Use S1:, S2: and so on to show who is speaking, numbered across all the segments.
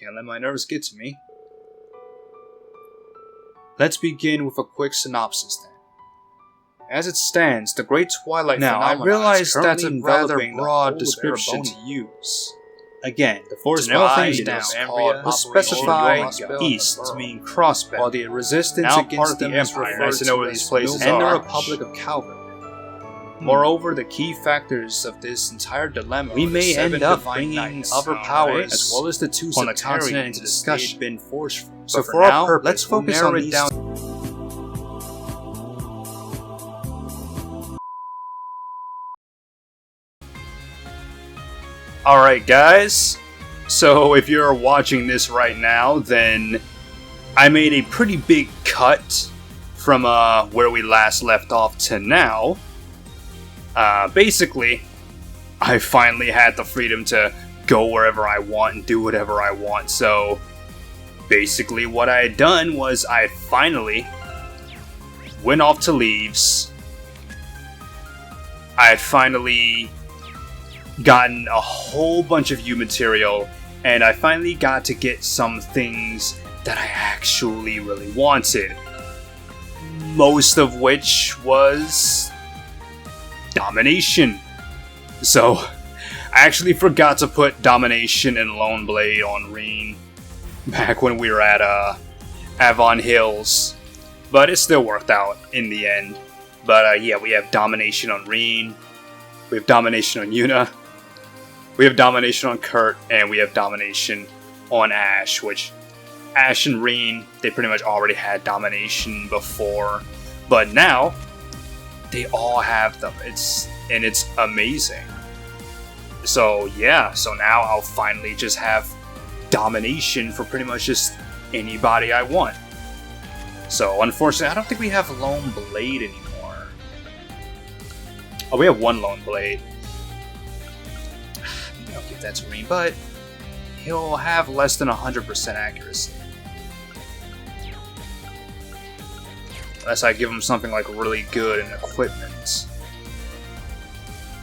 S1: Can't let my nerves get to me. Let's begin with a quick synopsis then. As it stands, the Great Twilight phenomenon I realize that's a rather broad description to use. Again, the force behind down was specified east to mean crossbed, while the resistance against them is referred to as these places and the Republic of Calvin. Moreover, the key factors of this entire dilemma we may end up bringing other powers as well as the two on the continent into discussion. Been forceful. So for our purpose, let's focus on these. Alright guys, so if you're watching this right now, then I made a pretty big cut from where we last left off to now. Basically, I finally had the freedom to go wherever I want and do whatever I want, so basically what I had done was I finally went off to Leaves. I had finally gotten a whole bunch of U material, and I finally got to get some things that I actually really wanted. Most of which was Domination. So, I actually forgot to put Domination and Lone Blade on Reen back when we were at Avon Hills, but it still worked out in the end. But yeah, we have Domination on Reen, we have Domination on Yuna, we have Domination on Kurt, and we have Domination on Ash, which Ash and Reen, they pretty much already had Domination before, but now they all have them. It's amazing. So yeah, so now I'll finally just have Domination for pretty much just anybody I want. So unfortunately, I don't think we have Lone Blade anymore. Oh, we have one Lone Blade. I'll give that to Reen, but he'll have less than 100% accuracy. Unless I give him something like really good in equipment.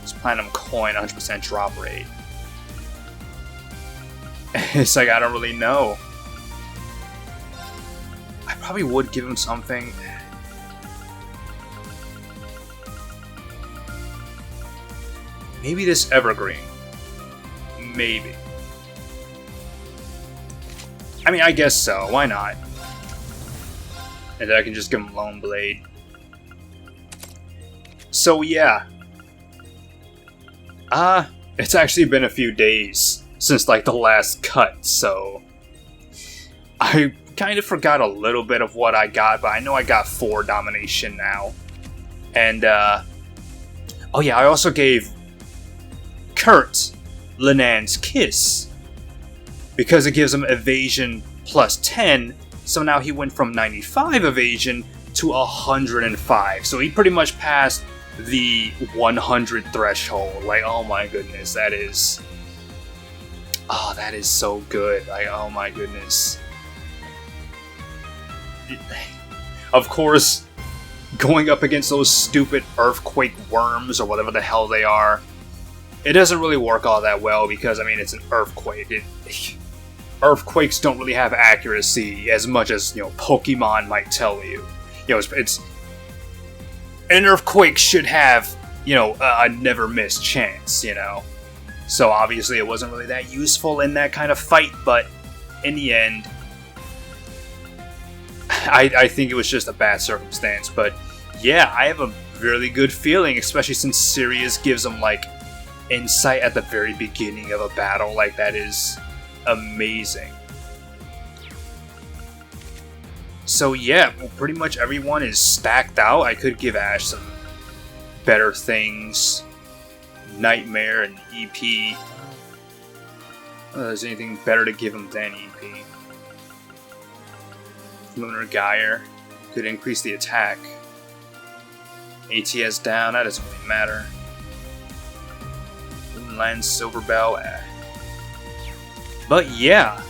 S1: It's Platinum Coin, 100% drop rate. It's like, I don't really know. I probably would give him something. Maybe this Evergreen. Maybe. I mean, I guess so. Why not? And then I can just give him Lone Blade. So yeah. It's actually been a few days since like the last cut, so I kind of forgot a little bit of what I got, but I know I got 4 Domination now. And oh yeah, I also gave Kurt Linan's Kiss because it gives him evasion plus 10. So now he went from 95 evasion to 105. So he pretty much passed the 100 threshold. Like, oh my goodness, that is... Oh, that is so good. Like, oh my goodness. Of course, going up against those stupid earthquake worms, or whatever the hell they are, it doesn't really work all that well because, I mean, it's an earthquake. Earthquakes don't really have accuracy as much as, you know, Pokemon might tell you. You know, it's an earthquake should have, you know, a never miss chance, you know. So obviously it wasn't really that useful in that kind of fight, but in the end, I think it was just a bad circumstance. But yeah, I have a really good feeling, especially since Sirius gives them like insight at the very beginning of a battle. Like, that is amazing. So yeah, well, pretty much everyone is stacked out. I could give Ash some better things. Nightmare and EP. There's anything better to give him than EP. Lunar Gyre could increase the attack. ATS down, that doesn't really matter. Moonland Silver Bell, But yeah.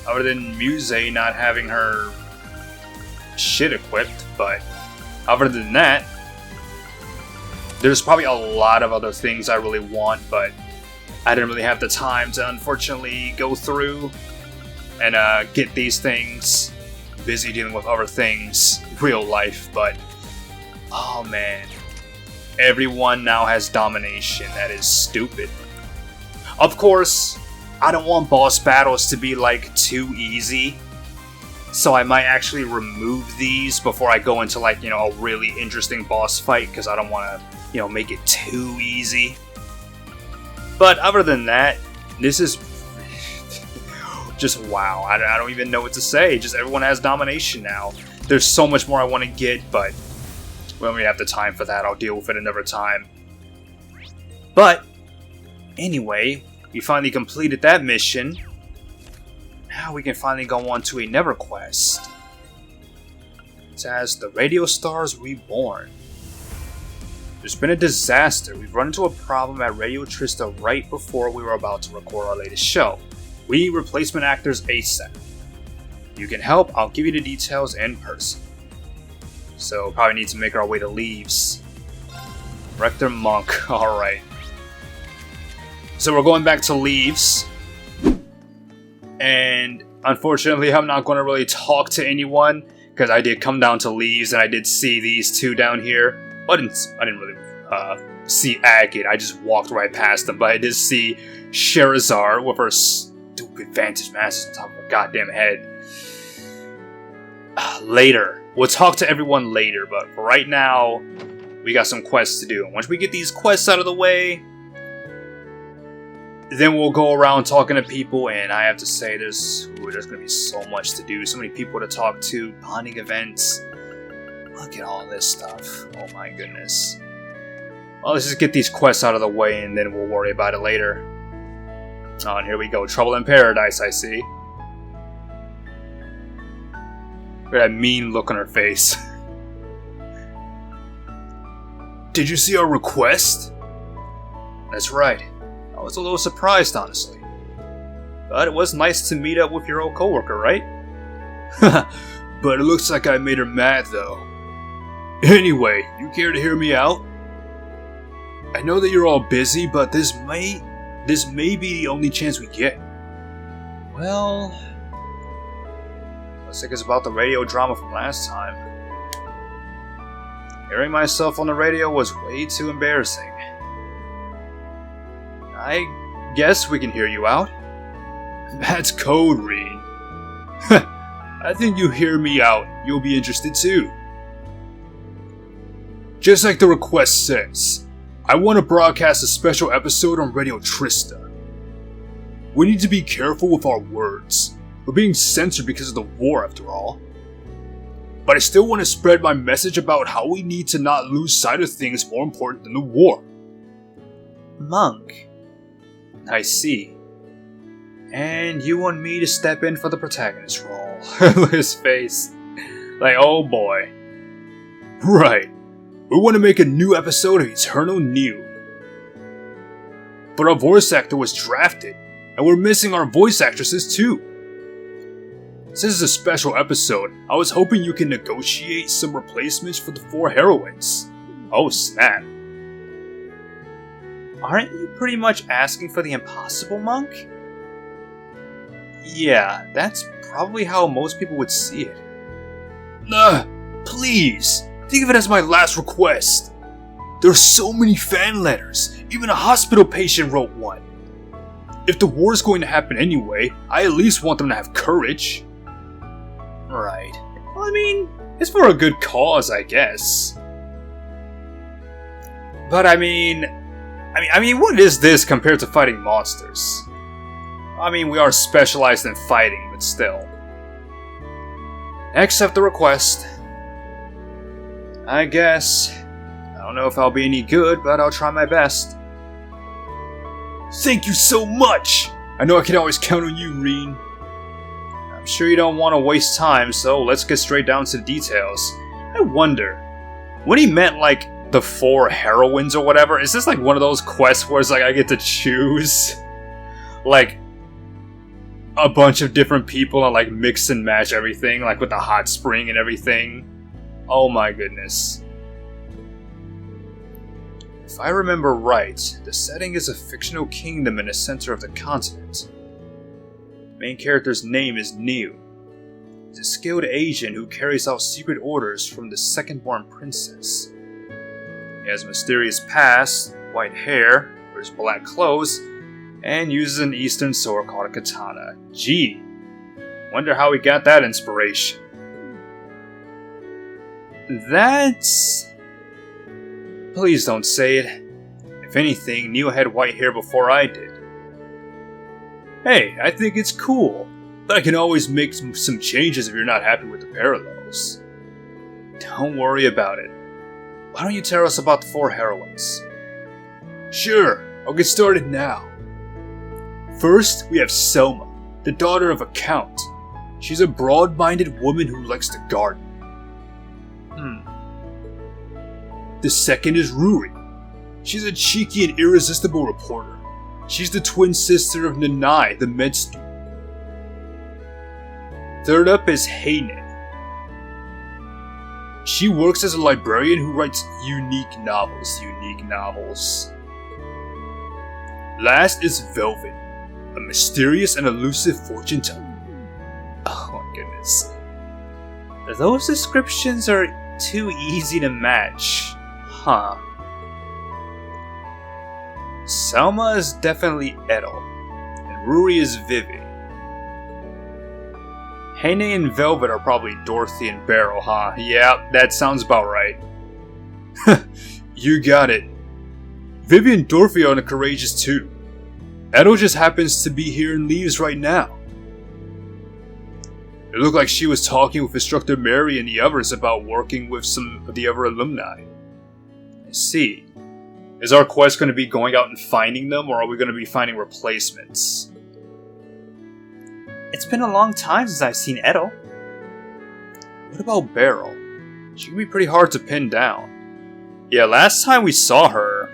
S1: Other than Muse not having her shit equipped, but other than that, there's probably a lot of other things I really want, but I didn't really have the time to unfortunately go through and get these things. Busy dealing with other things, real life, but oh man. Everyone now has domination. That is stupid. Of course, I don't want boss battles to be like too easy. So I might actually remove these before I go into like, a really interesting boss fight, because I don't want to, make it too easy. But other than that, this is just wow. I don't even know what to say. Just everyone has domination now. There's so much more I want to get, but we don't really have the time for that. I'll deal with it another time. But anyway, we finally completed that mission. Now we can finally go on to another quest. It says the Radio Stars Reborn. There's been a disaster. We've run into a problem at Radio Trista right before we were about to record our latest show. We need replacement actors ASAP. You can help. I'll give you the details in person. So probably need to make our way to Leaves. Rector Monk. Alright. So we're going back to Leaves. And unfortunately, I'm not going to really talk to anyone, because I did come down to Leaves and I did see these two down here. I didn't really see Agate. I just walked right past them, but I did see Sherazar with her stupid Vantage Masters on top of her goddamn head. Later. We'll talk to everyone later, but for right now, we got some quests to do. And once we get these quests out of the way, then we'll go around talking to people, and I have to say there's going to be so much to do, so many people to talk to, bonding events. Look at all this stuff. Oh my goodness. Well, let's just get these quests out of the way, and then we'll worry about it later. Oh, and here we go. Trouble in Paradise, I see. Look at that mean look on her face. Did you see our request? That's right. I was a little surprised, honestly. But it was nice to meet up with your old coworker, right? But it looks like I made her mad, though. Anyway, you care to hear me out? I know that you're all busy, but this may be the only chance we get. Well, looks like it's about the radio drama from last time. Hearing myself on the radio was way too embarrassing. I guess we can hear you out. That's code, Reen. I think you hear me out, you'll be interested too. Just like the request says, I want to broadcast a special episode on Radio Trista. We need to be careful with our words. We're being censored because of the war, after all. But I still want to spread my message about how we need to not lose sight of things more important than the war. Monk. I see. And you want me to step in for the protagonist role. Look at his face. Like, oh boy. Right. We want to make a new episode of Eternal New. But our voice actor was drafted, and we're missing our voice actresses too. Since this is a special episode, I was hoping you can negotiate some replacements for the 4 heroines. Oh snap. Aren't you pretty much asking for the impossible, Monk? Yeah, that's probably how most people would see it. Please! Think of it as my last request. There's so many fan letters. Even a hospital patient wrote one. If the war is going to happen anyway, I at least want them to have courage. Right. Well, I mean, it's for a good cause, I guess. But I mean, what is this compared to fighting monsters? I mean, we are specialized in fighting, but still. Accept the request. I guess. I don't know if I'll be any good, but I'll try my best. Thank you so much! I know I can always count on you, Reen. I'm sure you don't want to waste time, so let's get straight down to the details. I wonder, when he meant like the 4 heroines or whatever, is this like one of those quests where it's like I get to choose like a bunch of different people and like mix and match everything, like with the hot spring and everything? Oh my goodness. If I remember right, the setting is a fictional kingdom in the center of the continent. The main character's name is Neo. He's a skilled agent who carries out secret orders from the second-born princess. He has a mysterious past, white hair, wears black clothes, and uses an eastern sword called a katana. Gee, wonder how he got that inspiration. That's... Please don't say it. If anything, Neo had white hair before I did. Hey, I think it's cool, but I can always make some changes if you're not happy with the parallels. Don't worry about it. Why don't you tell us about the 4 heroines? Sure, I'll get started now. First, we have Selma, the daughter of a count. She's a broad-minded woman who likes to garden. The second is Ruri. She's a cheeky and irresistible reporter. She's the twin sister of Nanai, the med student. Third up is Heine. She works as a librarian who writes unique novels. Last is Velvet, a mysterious and elusive fortune teller. Oh my goodness. Those descriptions are too easy to match. Huh. Selma is definitely Edel, and Ruri is Vivi. Heine and Velvet are probably Dorothy and Beryl, huh? Yeah, that sounds about right. You got it. Vivi and Dorothy are courageous too. Edel just happens to be here and leaves right now. It looked like she was talking with Instructor Mary and the others about working with some of the other alumni. I see. Is our quest going to be going out and finding them, or are we going to be finding replacements? It's been a long time since I've seen Edel. What about Beryl? She can be pretty hard to pin down. Yeah, last time we saw her...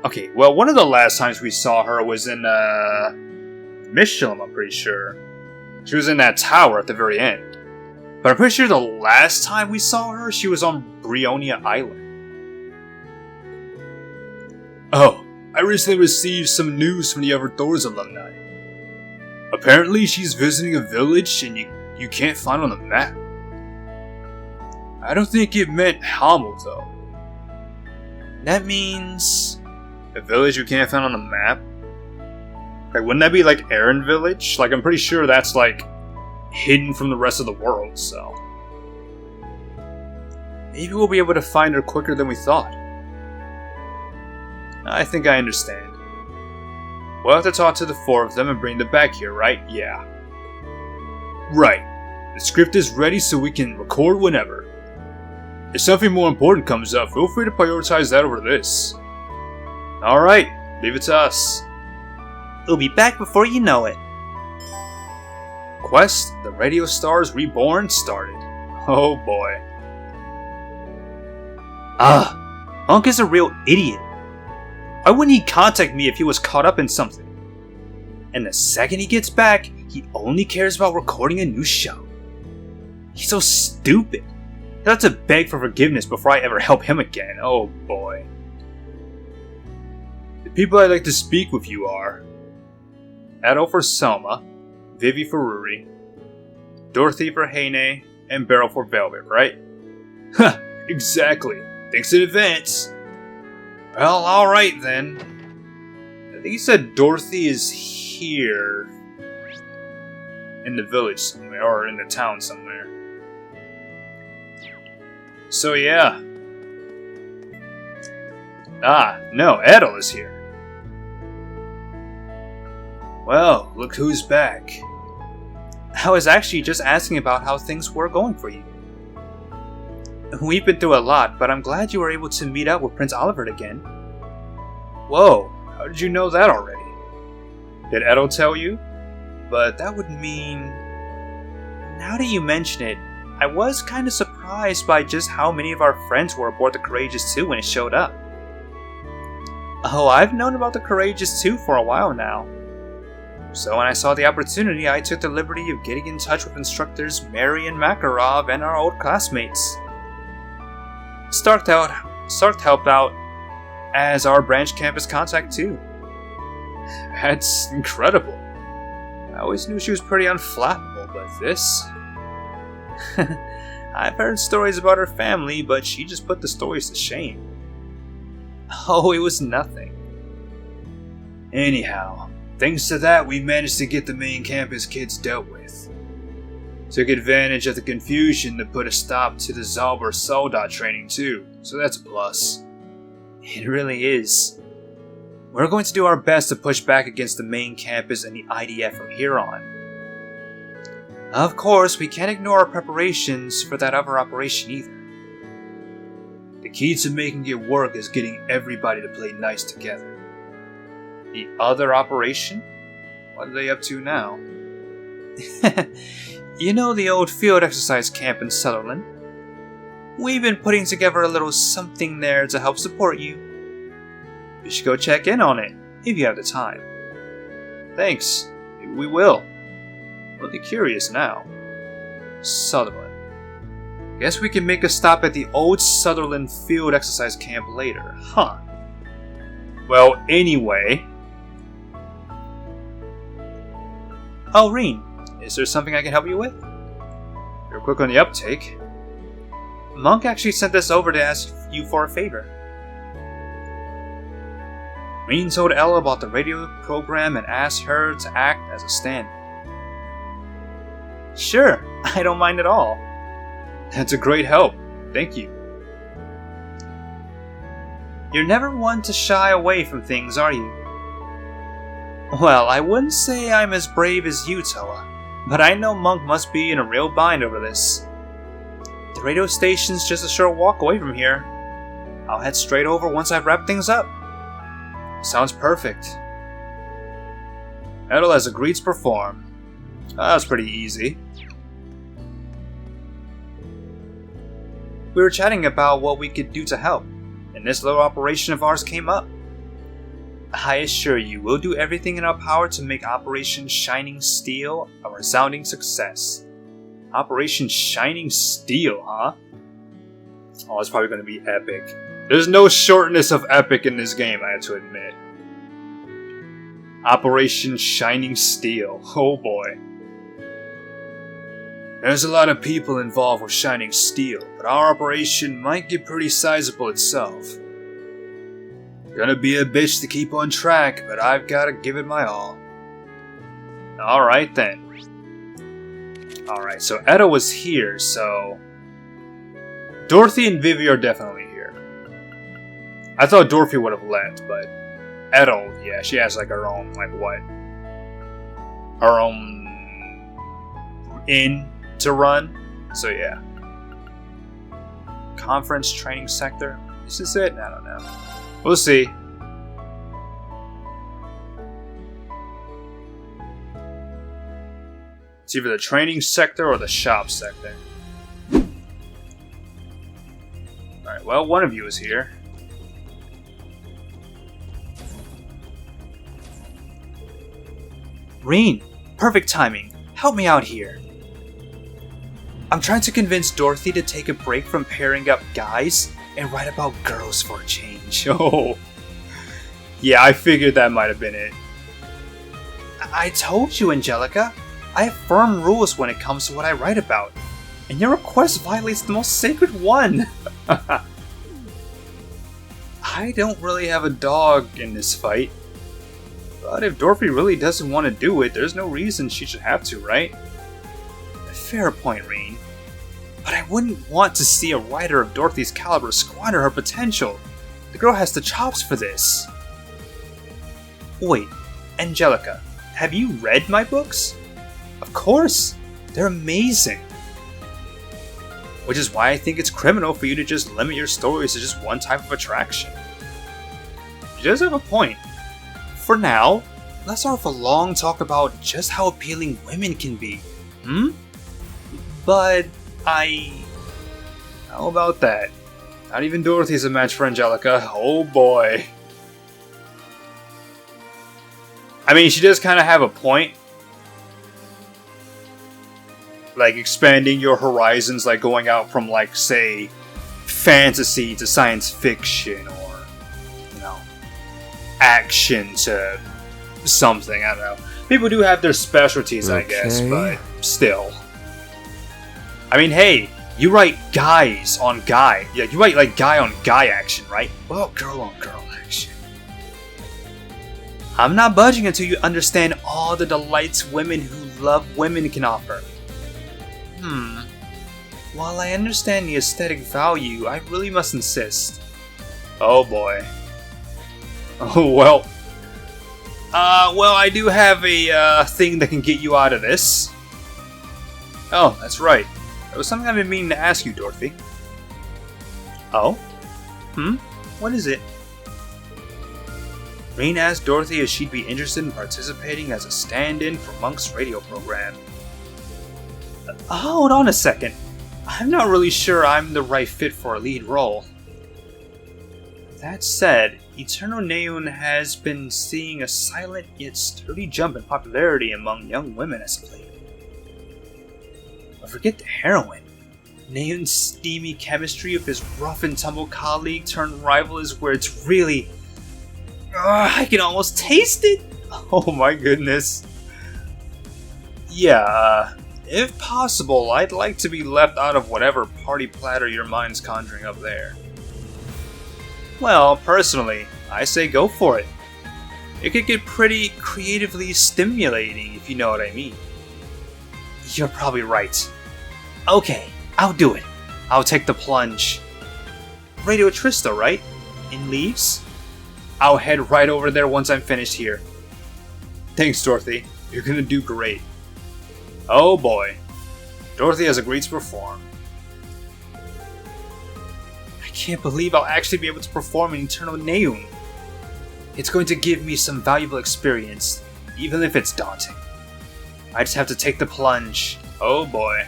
S1: Okay, well, one of the last times we saw her was in, Michelin, I'm pretty sure. She was in that tower at the very end. But I'm pretty sure the last time we saw her, she was on Brionia Island. Oh, I recently received some news from the other Thor's alumni. Apparently she's visiting a village and you can't find on the map. I don't think it meant Hamel though. That means... a village you can't find on the map? Like, wouldn't that be like Aaron Village? Like, I'm pretty sure that's like hidden from the rest of the world, so... Maybe we'll be able to find her quicker than we thought. I think I understand. We'll have to talk to the 4 of them and bring them back here, right? Yeah. Right. The script is ready so we can record whenever. If something more important comes up, feel free to prioritize that over this. Alright, leave it to us. We'll be back before you know it. Quest, the Radio Stars Reborn started. Oh boy. Hunk is a real idiot. Why wouldn't he contact me if he was caught up in something? And the second he gets back, he only cares about recording a new show. He's so stupid. He'll have to beg for forgiveness before I ever help him again. Oh boy. The people I'd like to speak with you are... Adol for Selma, Vivi for Ruri, Dorothy for Heine, and Beryl for Velvet, right? Huh, exactly. Thanks in advance. Well, alright then. I think you said Dorothy is here. In the village somewhere, or in the town somewhere. So yeah. Ah, no, Adol is here. Well, look who's back. I was actually just asking about how things were going for you. We've been through a lot, but I'm glad you were able to meet up with Prince Oliver again. Whoa, how did you know that already? Did Edel tell you? But that would mean... Now that you mention it, I was kind of surprised by just how many of our friends were aboard the Courageous 2 when it showed up. Oh, I've known about the Courageous 2 for a while now. So when I saw the opportunity, I took the liberty of getting in touch with instructors Mary and Makarov and our old classmates. Stark helped out as our branch campus contact too. That's incredible. I always knew she was pretty unflappable, but this... I've heard stories about her family, but she just put the stories to shame. Oh, it was nothing. Anyhow, thanks to that, we managed to get the main campus kids dealt with. Took advantage of the confusion to put a stop to the Zauber Soldat training too, so that's a plus. It really is. We're going to do our best to push back against the main campus and the IDF from here on. Of course, we can't ignore our preparations for that other operation either. The key to making it work is getting everybody to play nice together. The other operation? What are they up to now? You know the old field exercise camp in Sutherland? We've been putting together a little something there to help support you. You should go check in on it, if you have the time. Thanks, we will. Really curious now. Sutherland. Guess we can make a stop at the old Sutherland field exercise camp later, huh? Well, anyway... Oh, Reen, is there something I can help you with? You're quick on the uptake. Monk actually sent this over to ask you for a favor. Reen told Ella about the radio program and asked her to act as a stand. Sure, I don't mind at all. That's a great help. Thank you. You're never one to shy away from things, are you? Well, I wouldn't say I'm as brave as you, Toa, but I know Monk must be in a real bind over this. The radio station's just a short walk away from here. I'll head straight over once I've wrapped things up. Sounds perfect. Edel has agreed to perform. That was pretty easy. We were chatting about what we could do to help, and this little operation of ours came up. I assure you, we'll do everything in our power to make Operation Shining Steel a resounding success. Operation Shining Steel, huh? Oh, it's probably going to be epic. There's no shortness of epic in this game, I have to admit. Operation Shining Steel. Oh boy. There's a lot of people involved with Shining Steel, but our operation might get pretty sizable itself. Gonna be a bitch to keep on track, but I've gotta give it my all. Alright then. Alright, so Etta was here, so... Dorothy and Vivi are definitely here. I thought Dorothy would have left, but... Edel, yeah, she has like her own, like what? Her own... inn to run? So yeah. Conference training sector? Is this it? I don't know. We'll see. It's either the training sector or the shop sector. Alright, well, one of you is here. Reen, perfect timing. Help me out here. I'm trying to convince Dorothy to take a break from pairing up guys and write about girls for a change. Oh. Yeah, I figured that might have been it. I told you, Angelica. I have firm rules when it comes to what I write about. And your request violates the most sacred one. I don't really have a dog in this fight. But if Dorothy really doesn't want to do it, there's no reason she should have to, right? Fair point, Reen. But I wouldn't want to see a writer of Dorothy's caliber squander her potential. The girl has the chops for this. Wait, Angelica, have you read my books? Of course, they're amazing. Which is why I think it's criminal for you to just limit your stories to just one type of attraction. She does have a point. For now, let's have a long talk about just how appealing women can be. But how about that? Not even Dorothy's a match for Angelica. Oh boy. I mean, she does kind of have a point. Like, expanding your horizons, like going out from, like, say, fantasy to science fiction, or, you know, action to something. I don't know. People do have their specialties, I guess, but still. I mean, hey, you write guys on guy. Yeah, you write like guy on guy action, right? Well, girl on girl action. I'm not budging until you understand all the delights women who love women can offer. While I understand the aesthetic value, I really must insist. Oh boy. Oh well. Well, I do have a thing that can get you out of this. Oh, that's right. There was something I've been meaning to ask you, Dorothy. Oh? What is it? Rain asked Dorothy if she'd be interested in participating as a stand-in for Monk's radio program. Hold on a second. I'm not really sure I'm the right fit for a lead role. That said, Eternal Neon has been seeing a silent yet sturdy jump in popularity among young women as of late. But forget the heroine. Neon's steamy chemistry of his rough and tumble colleague turned rival is where it's really... I can almost taste it! Oh my goodness. Yeah, if possible, I'd like to be left out of whatever party platter your mind's conjuring up there. Well, personally, I say go for it. It could get pretty creatively stimulating, if you know what I mean. You're probably right. Okay, I'll do it. I'll take the plunge. Radio Tristo, right? In Leaves? I'll head right over there once I'm finished here. Thanks, Dorothy. You're gonna do great. Oh boy. Dorothy has agreed to perform. I can't believe I'll actually be able to perform in Eternal Neon. It's going to give me some valuable experience, even if it's daunting. I just have to take the plunge. Oh boy.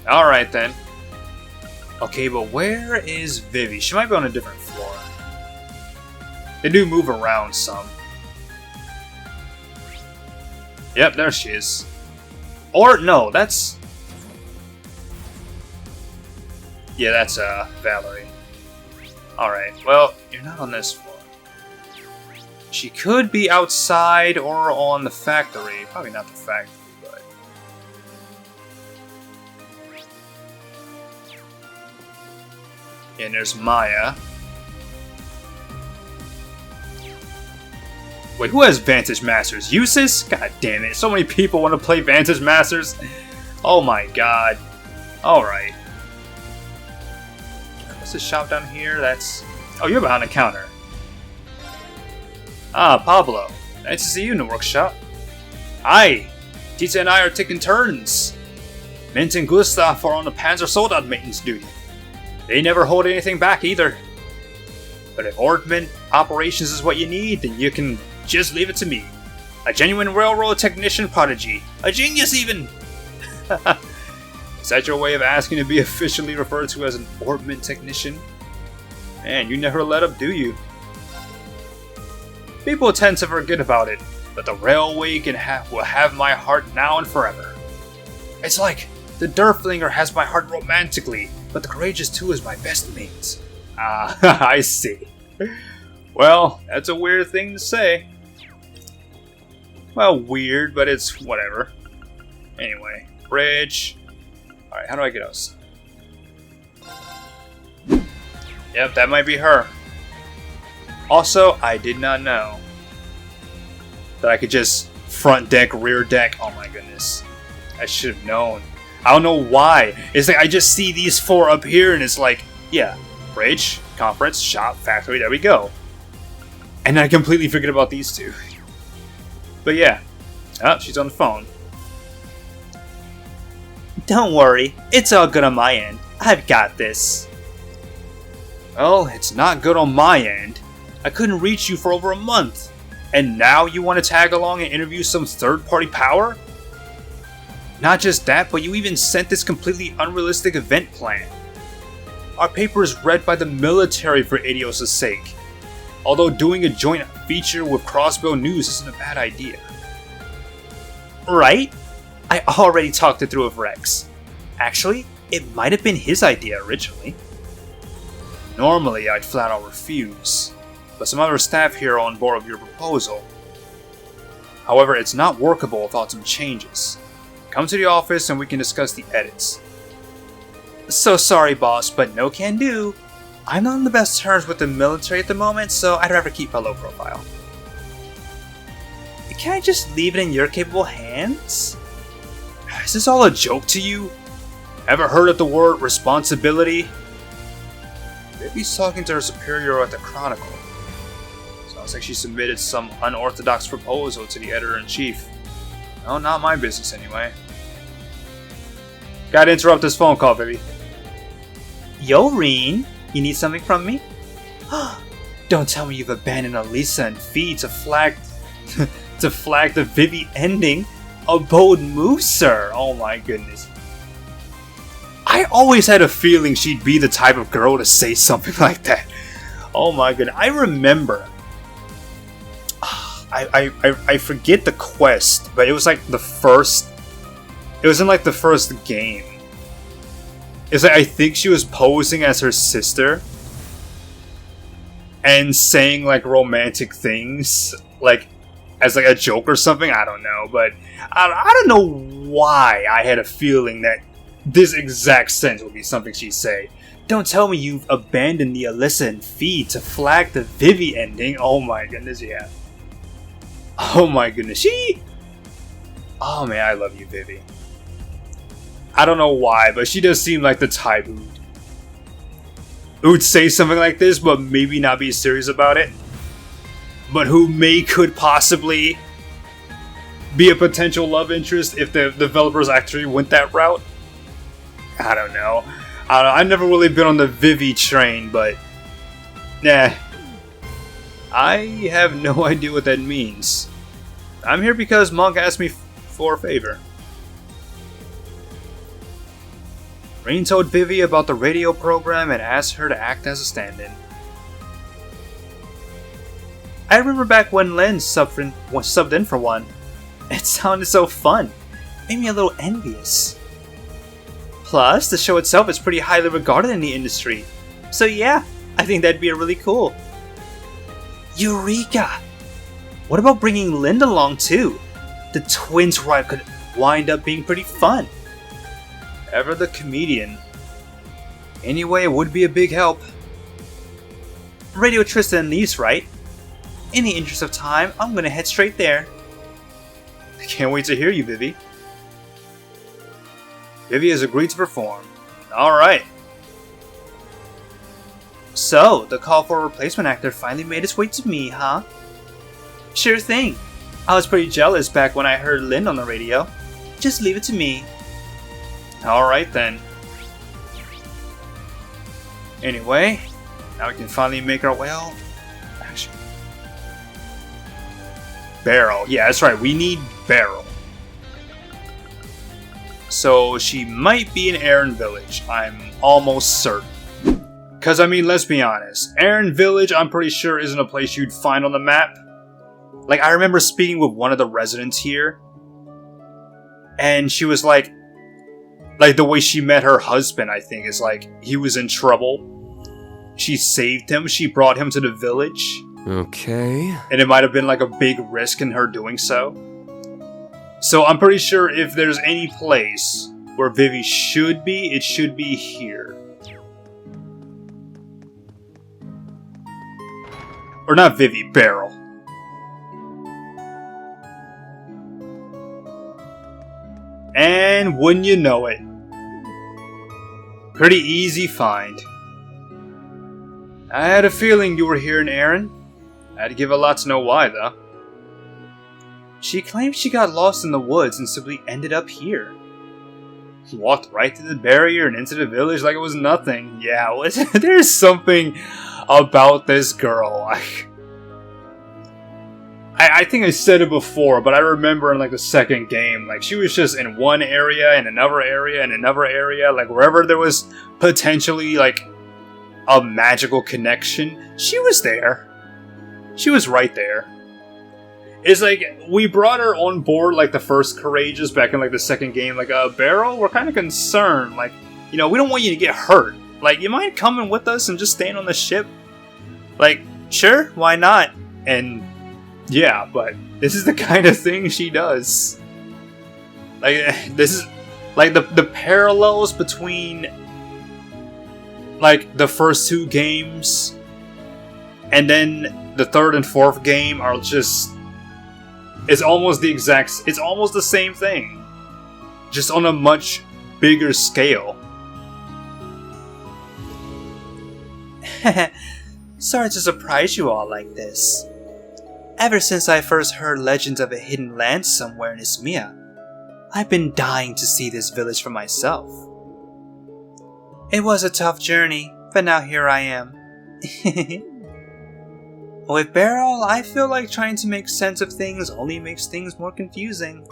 S1: Alright then. Okay, but where is Vivi? She might be on a different floor. They do move around some. Yep, there she is. Or, no, that's... Yeah, that's, Valerie. Alright, well, you're not on this floor. She could be outside or on the factory. Probably not the factory, but... And there's Maya. Wait, who has Vantage Masters? Usis? God damn it, so many people want to play Vantage Masters. Oh my god. Alright. What's this shop down here? That's... Oh, you're behind the counter. Ah, Pablo. Nice to see you in the workshop. Hi. Tita and I are taking turns. Mint and Gustav are on the Panzer Soldat maintenance duty. They never hold anything back either. But if ordnance operations is what you need, then you can just leave it to me. A genuine railroad technician prodigy. A genius even! Is that your way of asking to be officially referred to as an ordnance technician? Man, you never let up, do you? People tend to forget about it, but the railway will have my heart now and forever. It's like the Derflinger has my heart romantically, but the Courageous 2 is my best mate. Ah, I see. Well, that's a weird thing to say. Well, weird, but it's whatever. Anyway, bridge. Alright, how do I get outside? Yep, that might be her. Also, I did not know that I could just front deck, rear deck. Oh my goodness. I should have known. I don't know why. It's like I just see these four up here and it's like, yeah, bridge, conference, shop, factory, there we go. And I completely forget about these two. But yeah. Oh, she's on the phone. Don't worry, it's all good on my end. I've got this. Well, it's not good on my end. I couldn't reach you for over a month. And now you want to tag along and interview some third-party power? Not just that, but you even sent this completely unrealistic event plan. Our paper is read by the military for Idios' sake. Although doing a joint feature with Crossbow News isn't a bad idea. Right? I already talked it through with Rex. Actually, it might have been his idea originally. Normally, I'd flat out refuse, but some other staff here are on board with your proposal. However, it's not workable without some changes. Come to the office and we can discuss the edits. So sorry, boss, but no can do. I'm not on the best terms with the military at the moment, so I'd rather keep a low profile. Can I just leave it in your capable hands? Is this all a joke to you? Ever heard of the word responsibility? Maybe talking to her superior at the Chronicle. Sounds like she submitted some unorthodox proposal to the editor-in-chief. No, not my business anyway. Gotta interrupt this phone call, baby. Yo, Reen, you need something from me? Don't tell me you've abandoned Elisa and Fee to flag to flag the Vivi ending. A bold move, sir. Oh my goodness. I always had a feeling she'd be the type of girl to say something like that. Oh my goodness. I remember. I forget the quest, but it was like the first. It was in like the first game. It's like I think she was posing as her sister and saying like romantic things, like as like a joke or something. I don't know, but I don't know why I had a feeling that this exact sentence would be something she'd say. Don't tell me you've abandoned the Alyssa and Fee to flag the Vivi ending. Oh my goodness, yeah. Oh my goodness, oh man, I love you, Vivi. I don't know why, but she does seem like the type who'd say something like this, but maybe not be serious about it. But who could possibly be a potential love interest if the developers actually went that route. I don't know. I've never really been on the Vivi train, but nah. I have no idea what that means. I'm here because Monk asked me for a favor. Rain told Vivi about the radio program and asked her to act as a stand-in. I remember back when Len subbed in for one. It sounded so fun. Made me a little envious. Plus, the show itself is pretty highly regarded in the industry. So yeah, I think that'd be really cool. Eureka! What about bringing Linda along too? The twins ride could wind up being pretty fun. Ever the comedian. Anyway, it would be a big help. Radio Tristan leaves, right? In the interest of time, I'm gonna head straight there. I can't wait to hear you, Vivi. Vivi has agreed to perform. Alright. So, the call for a replacement actor finally made its way to me, huh? Sure thing. I was pretty jealous back when I heard Lynn on the radio. Just leave it to me. Alright then. Anyway, now we can finally make our way out. Actually. Beryl. Yeah, that's right. We need Beryl. So she might be in Aaron Village. I'm almost certain. Because, I mean, let's be honest. Aaron Village, I'm pretty sure, isn't a place you'd find on the map. Like, I remember speaking with one of the residents here. And she was like the way she met her husband, I think, is like, he was in trouble. She saved him. She brought him to the village.
S2: Okay.
S1: And it might have been like a big risk in her doing so. So I'm pretty sure if there's any place where Vivi should be, it should be here. Or not Vivi, Beryl. And wouldn't you know it, pretty easy find. I had a feeling you were here in Aaron. I'd give a lot to know why, though. She claims she got lost in the woods and simply ended up here. She walked right through the barrier and into the village like it was nothing. Yeah, there's something about this girl. I think I said it before, but I remember in like the second game, like she was just in one area, and another area, and another area, like wherever there was potentially like a magical connection, she was there. She was right there. It's like, we brought her on board like the first Courageous back in like the second game, like, Beryl, we're kind of concerned, like, You know, we don't want you to get hurt. Like, you mind coming with us and just staying on the ship? Like, sure, why not? And yeah, but this is the kind of thing she does. Like, this is like the parallels between like the first two games and then the third and fourth game are just, it's almost the same thing, just on a much bigger scale.
S2: Sorry to surprise you all like this. Ever since I first heard legends of a hidden land somewhere in Ismia, I've been dying to see this village for myself. It was a tough journey, but now here I am. With Beryl, I feel like trying to make sense of things only makes things more confusing.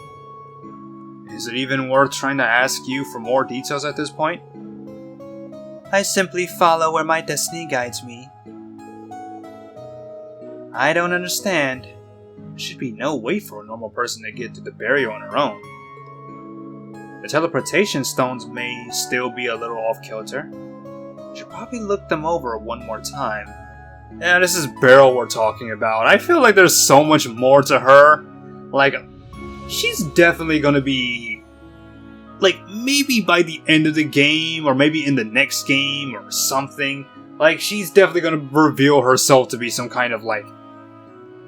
S1: Is it even worth trying to ask you for more details at this point?
S2: I simply follow where my destiny guides me. I don't understand.
S1: There should be no way for a normal person to get to the barrier on her own. The teleportation stones may still be a little off-kilter. Should probably look them over one more time. Yeah, this is Beryl we're talking about. I feel like there's so much more to her. Like, she's definitely gonna be, like, maybe by the end of the game, or maybe in the next game, or something. Like, she's definitely gonna reveal herself to be some kind of, like,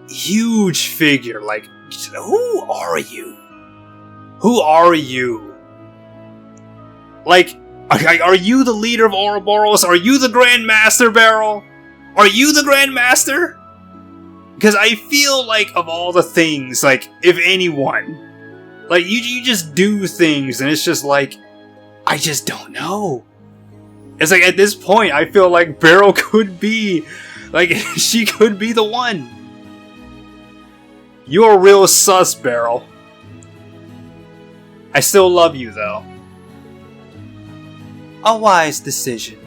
S1: huge figure. Like, who are you? Who are you? Like, are you the leader of Ouroboros? Are you the Grand Master, Beryl? Are you the Grand Master? Because I feel like, of all the things, like, if anyone, like, you just do things, and it's just like, I just don't know. It's like, at this point, I feel like Beryl could be, like, she could be the one. You're real sus, Beryl. I still love you, though.
S2: A wise decision.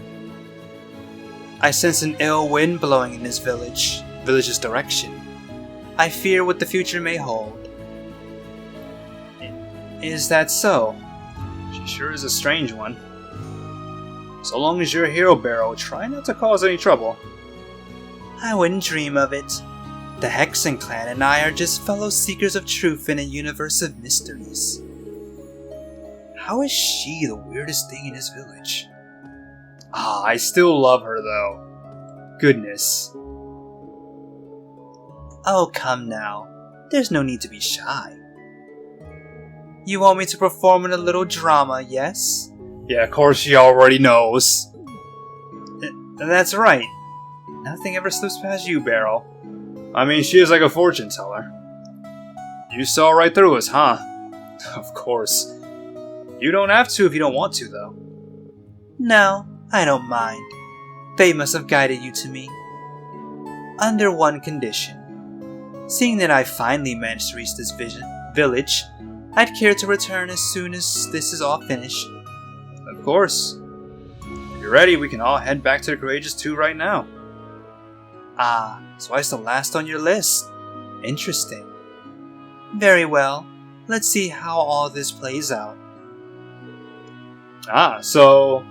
S2: I sense an ill wind blowing in this village's direction. I fear what the future may hold. Is that so?
S1: She sure is a strange one. So long as you're a hero, Beryl, try not to cause any trouble.
S2: I wouldn't dream of it. The Hexen clan and I are just fellow seekers of truth in a universe of mysteries. How is she the weirdest thing in this village?
S1: Ah, I still love her though. Goodness.
S2: Oh, come now. There's no need to be shy. You want me to perform in a little drama, yes?
S1: Yeah, of course she already knows.
S2: That's right. Nothing ever slips past you, Beryl.
S1: I mean, she is like a fortune teller. You saw right through us, huh? Of course. You don't have to if you don't want to, though.
S2: No, I don't mind. Fate must have guided you to me. Under one condition. Seeing that I finally managed to reach this village, I'd care to return as soon as this is all finished.
S1: Of course. If you're ready, we can all head back to the Courageous 2 right now.
S2: Ah, so I was the last on your list. Interesting. Very well. Let's see how all this plays out.
S1: Ah, so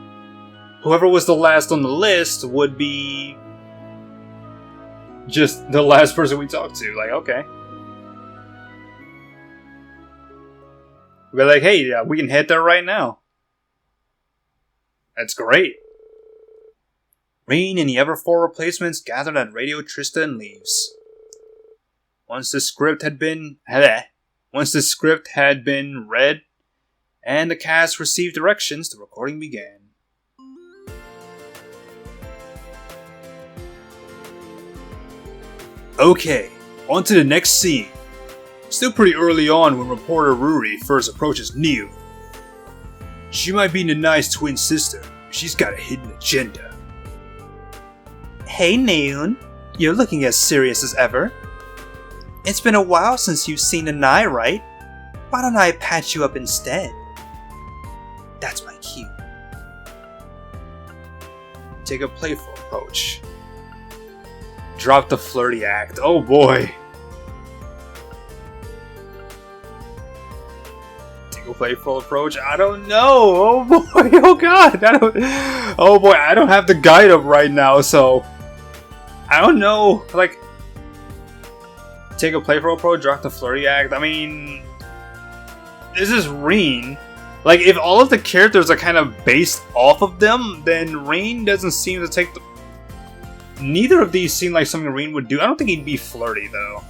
S1: whoever was the last on the list would be just the last person we talked to. Like, okay. We're like, hey, we can head there right now. That's great. Rain and the other 4 replacements gathered at Radio Trista and Leaves. Once the script had been read and the cast received directions, the recording began. Okay, on to the next scene. Still pretty early on when reporter Ruri first approaches Neil. She might be Nanai's twin sister, but she's got a hidden agenda.
S2: Hey Neon, you're looking as serious as ever. It's been a while since you've seen Nanai, right? Why don't I patch you up instead? That's my cue.
S1: Take a playful approach. Drop the flirty act. Oh boy. Take a a playful approach. I don't know. Oh boy. Oh god. Oh boy. I don't have the guide up right now, so I don't know. Like, take a playful approach, drop the flirty act. I mean, this is Reen. Like, if all of the characters are kind of based off of them, then Reen doesn't seem to take the... Neither of these seem like something Reen would do. I don't think he'd be flirty, though.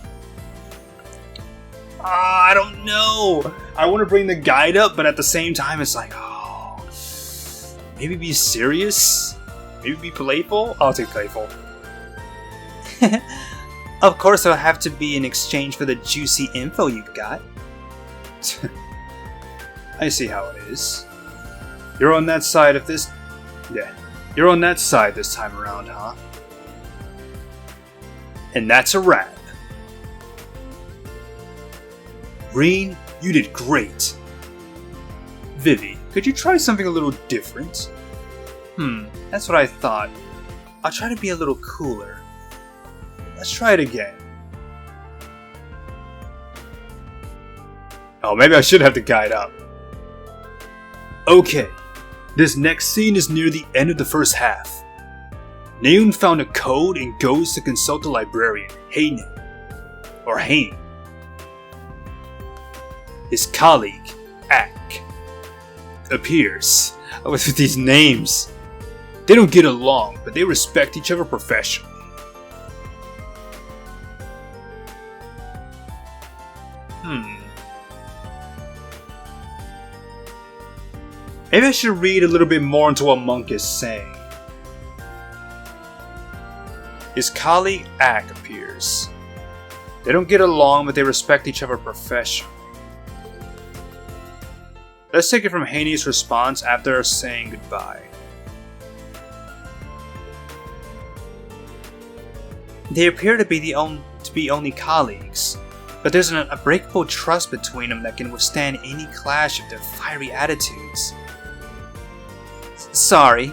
S1: I don't know. I want to bring the guide up, but at the same time, it's like, oh... Maybe be serious? Maybe be playful? I'll take playful.
S2: Of course, it'll have to be in exchange for the juicy info you've got.
S1: I see how it is. You're on that side of this... Yeah. You're on that side this time around, huh? And that's a wrap. Reen, you did great. Vivi, could you try something a little different?
S2: That's what I thought. I'll try to be a little cooler.
S1: Let's try it again. Oh, maybe I should have the guide up. Okay, this next scene is near the end of the first half. Naeun found a code and goes to consult the librarian, Haine. Or Hain. His colleague, Ak, appears. With these names. They don't get along, but they respect each other professionally. Maybe I should read a little bit more into what Monk is saying. His colleague Ak appears. They don't get along, but they respect each other professionally. Let's take it from Haney's response after saying goodbye.
S2: They appear to be only colleagues, but there's an unbreakable trust between them that can withstand any clash of their fiery attitudes. Sorry,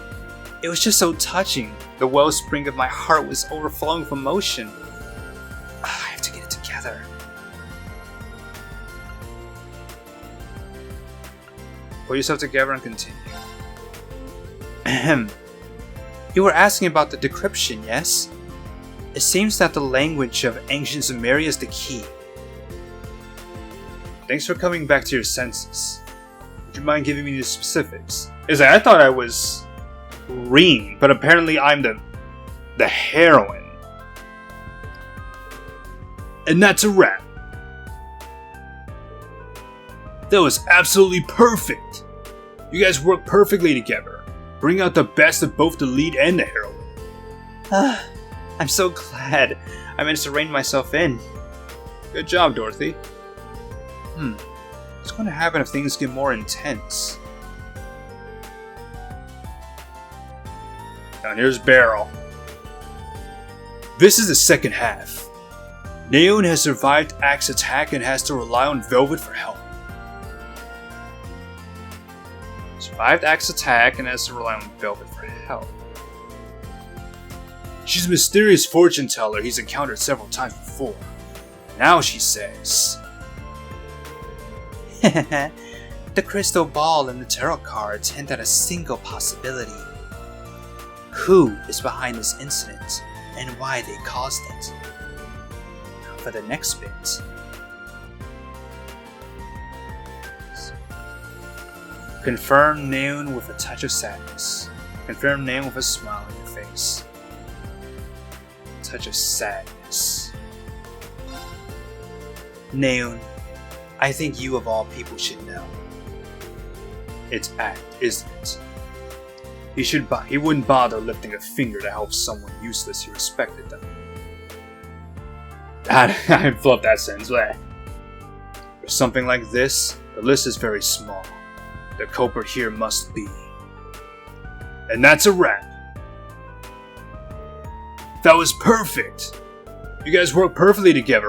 S2: it was just so touching. The wellspring of my heart was overflowing with emotion. I have to get it together.
S1: Pull yourself together and continue.
S2: Ahem. You were asking about the decryption, yes? It seems that the language of ancient Sumeria is the key.
S1: Thanks for coming back to your senses. Would you mind giving me the specifics? I thought I was Reen, but apparently I'm the heroine. And that's a wrap. That was absolutely perfect. You guys work perfectly together. Bring out the best of both the lead and the heroine.
S2: I'm so glad I managed to rein myself in.
S1: Good job, Dorothy.
S2: What's going to happen if things get more intense?
S1: Now here's Beryl. This is the second half. Naeun has survived Ak's attack and has to rely on Velvet for help. Survived Ak's attack and has to rely on Velvet for help. She's a mysterious fortune teller he's encountered several times before. Now she says...
S2: The crystal ball and the tarot cards hint at a single possibility. Who is behind this incident, and why they caused it? Now for the next bit. Confirm Naeun with a touch of sadness. Confirm Naeun with a smile on your face. Touch of sadness. Naeun, I think you of all people should know.
S1: It's Ak, isn't it? He wouldn't bother lifting a finger to help someone useless who respected them. I flubbed that sentence. For something like this, the list is very small. The culprit here must be. And that's a wrap. That was perfect. You guys work perfectly together.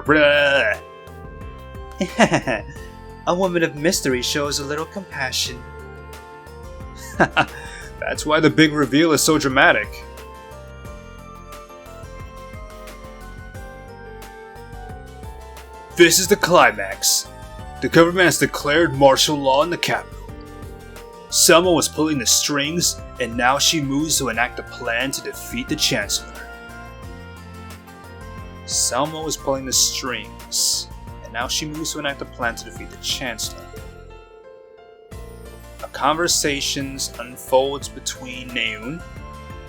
S2: A woman of mystery shows a little compassion.
S1: That's why the big reveal is so dramatic. This is the climax. The government has declared martial law in the capital. Selma was pulling the strings, and now she moves to enact a plan to defeat the Chancellor. Selma was pulling the strings, and now she moves to enact a plan to defeat the Chancellor. A conversation unfolds between Neun,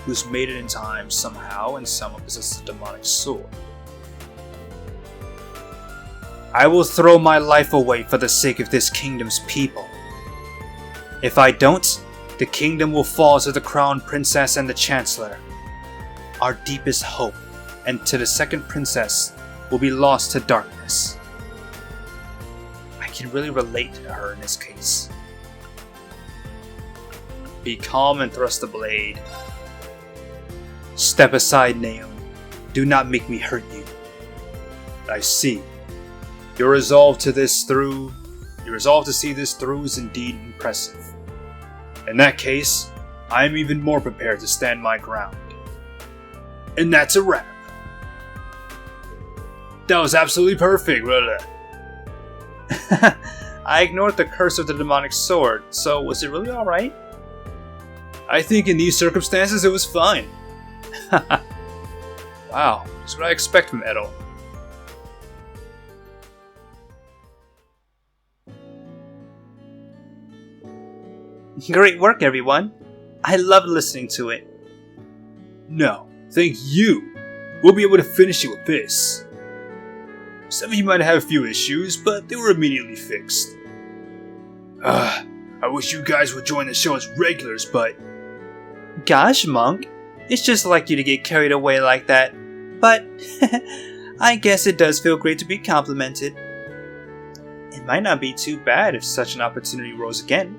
S1: who's made it in time somehow, and Selma possesses a demonic sword. I will throw my life away for the sake of this kingdom's people. If I don't, the kingdom will fall to the crown princess and the chancellor. Our deepest hope, and to the second princess, will be lost to darkness. I can really relate to her in this case. Be calm and thrust the blade. Step aside, Neun. Do not make me hurt you. I see. Your resolve to see this through is indeed impressive. In that case, I am even more prepared to stand my ground. And that's a wrap. That was absolutely perfect, brother. I ignored the curse of the demonic sword, so was it really alright? I think in these circumstances it was fine. Wow, that's what I expect from Edo.
S2: Great work, everyone. I loved listening to it.
S1: No, thank you. We'll be able to finish it with this. Some of you might have a few issues, but they were immediately fixed. I wish you guys would join the show as regulars, but...
S2: Gosh, Monk, it's just like you to get carried away like that. But, I guess it does feel great to be complimented. It might not be too bad if such an opportunity rose again.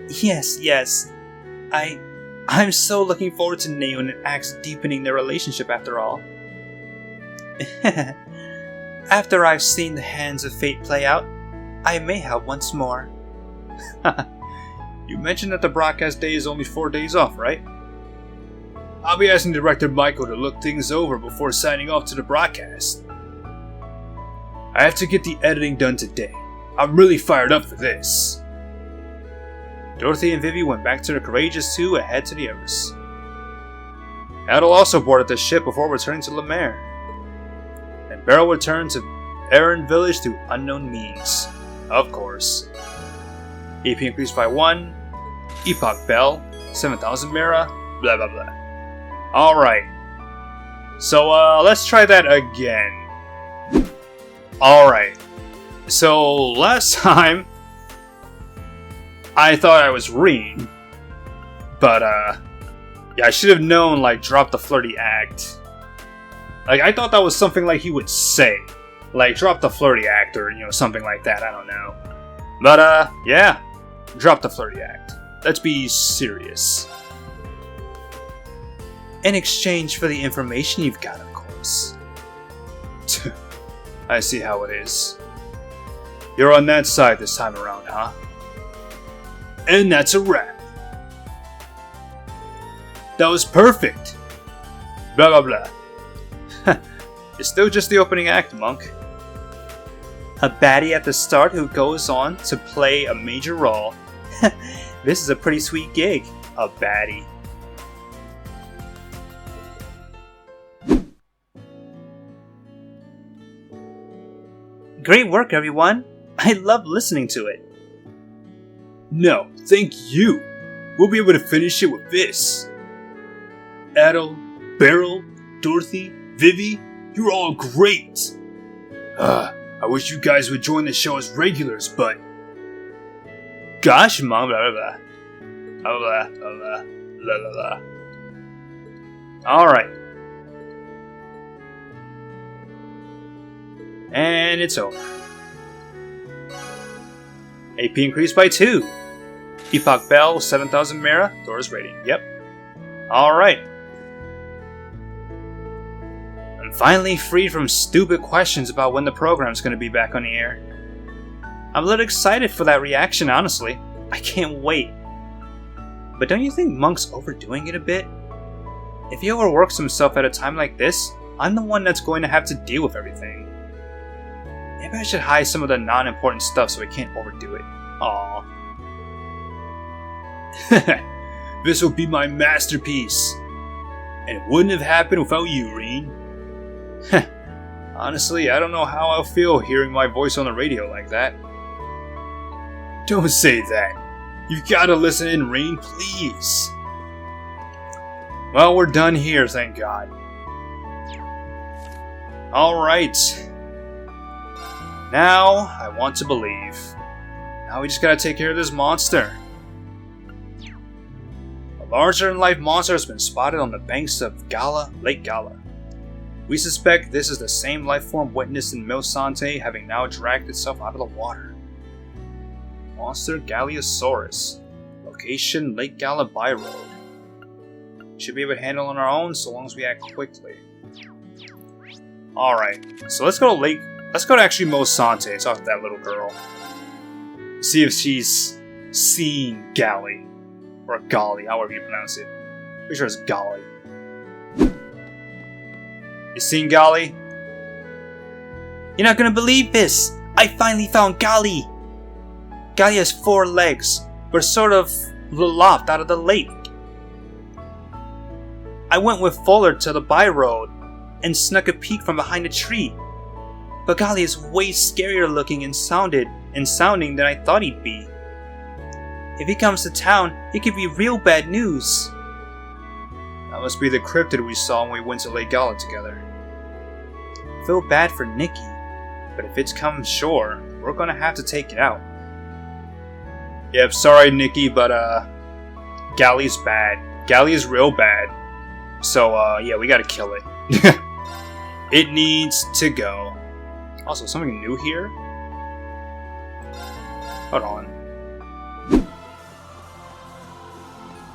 S2: Yes. I'm so looking forward to Neun and Axe deepening their relationship after all. After I've seen the hands of fate play out, I may help once more.
S1: You mentioned that the broadcast day is only 4 days off, right? I'll be asking Director Michael to look things over before signing off to the broadcast. I have to get the editing done today. I'm really fired up for this. Dorothy and Vivi went back to the Courageous 2 and head to the Everest. Adel also boarded the ship before returning to Lemaire. And Beryl returned to Erin Village through unknown means. Of course. AP increased by 1. Epoch Bell. 7,000 Mira. Blah blah blah. Alright. So let's try that again. Alright. So last time I thought I was Reen, but yeah, I should have known, like, drop the flirty act. Like, I thought that was something like he would say, like, drop the flirty act, or, something like that, I don't know. But yeah, drop the flirty act. Let's be serious.
S2: In exchange for the information you've got, of course.
S1: I see how it is. You're on that side this time around, huh? And that's a wrap. That was perfect. Blah blah blah. It's still just the opening act, Monk.
S2: A baddie at the start who goes on to play a major role. This is a pretty sweet gig. A baddie. Great work, everyone. I love listening to it.
S1: No, thank you. We'll be able to finish it with this. Adel, Beryl, Dorothy, Vivi, you're all great. I wish you guys would join the show as regulars, but... Gosh, Mom, blah blah blah. Blah blah blah blah blah blah. Alright. And it's over. AP increased by 2. Epoch Bell, 7,000 Mira, Dora's rating. Yep. Alright. I'm finally freed from stupid questions about when the program's gonna be back on the air. I'm a little excited for that reaction, honestly. I can't wait. But don't you think Monk's overdoing it a bit? If he overworks himself at a time like this, I'm the one that's going to have to deal with everything. Maybe I should hide some of the non-important stuff so I can't overdo it. Aww. This will be my masterpiece. And it wouldn't have happened without you, Reen. Honestly, I don't know how I'll feel hearing my voice on the radio like that. Don't say that. You've got to listen in, Reen, please. Well, we're done here, thank God. Alright. Now, I want to believe. Now we just gotta take care of this monster. A larger-than-life monster has been spotted on the banks of Lake Gala. We suspect this is the same life form witnessed in Milsante, having now dragged itself out of the water. Monster Galiosaurus. Location Lake Gala by road. Should be able to handle on our own so long as we act quickly. Alright, so let's go to actually Milsante, talk to that little girl. See if she's seen Gally. Or Golly, however you pronounce it. Pretty sure it's Golly. You seen Golly?
S2: You're not gonna believe this! I finally found Golly! Golly has 4 legs, but sort of lopped out of the lake. I went with Fuller to the by-road and snuck a peek from behind a tree. But Golly is way scarier looking and sounding than I thought he'd be. If he comes to town, it could be real bad news.
S1: That must be the cryptid we saw when we went to Lake Gala together.
S2: I feel bad for Nikki,
S1: but if it's come ashore, we're gonna have to take it out. Yep, sorry Nikki, but Gally's bad. Gally is real bad. So yeah, we gotta kill it. It needs to go. Also, something new here? Hold on.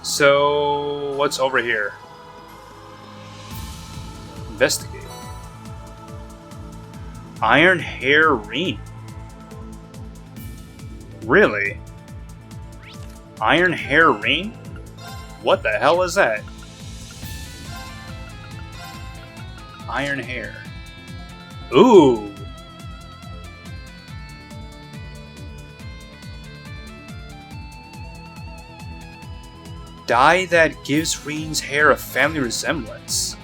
S1: So, what's over here? Investigate. Iron Hair Reen. Really? Iron Hair Reen? What the hell is that? Iron Hair. Ooh! Dye that gives Reen's hair a family resemblance.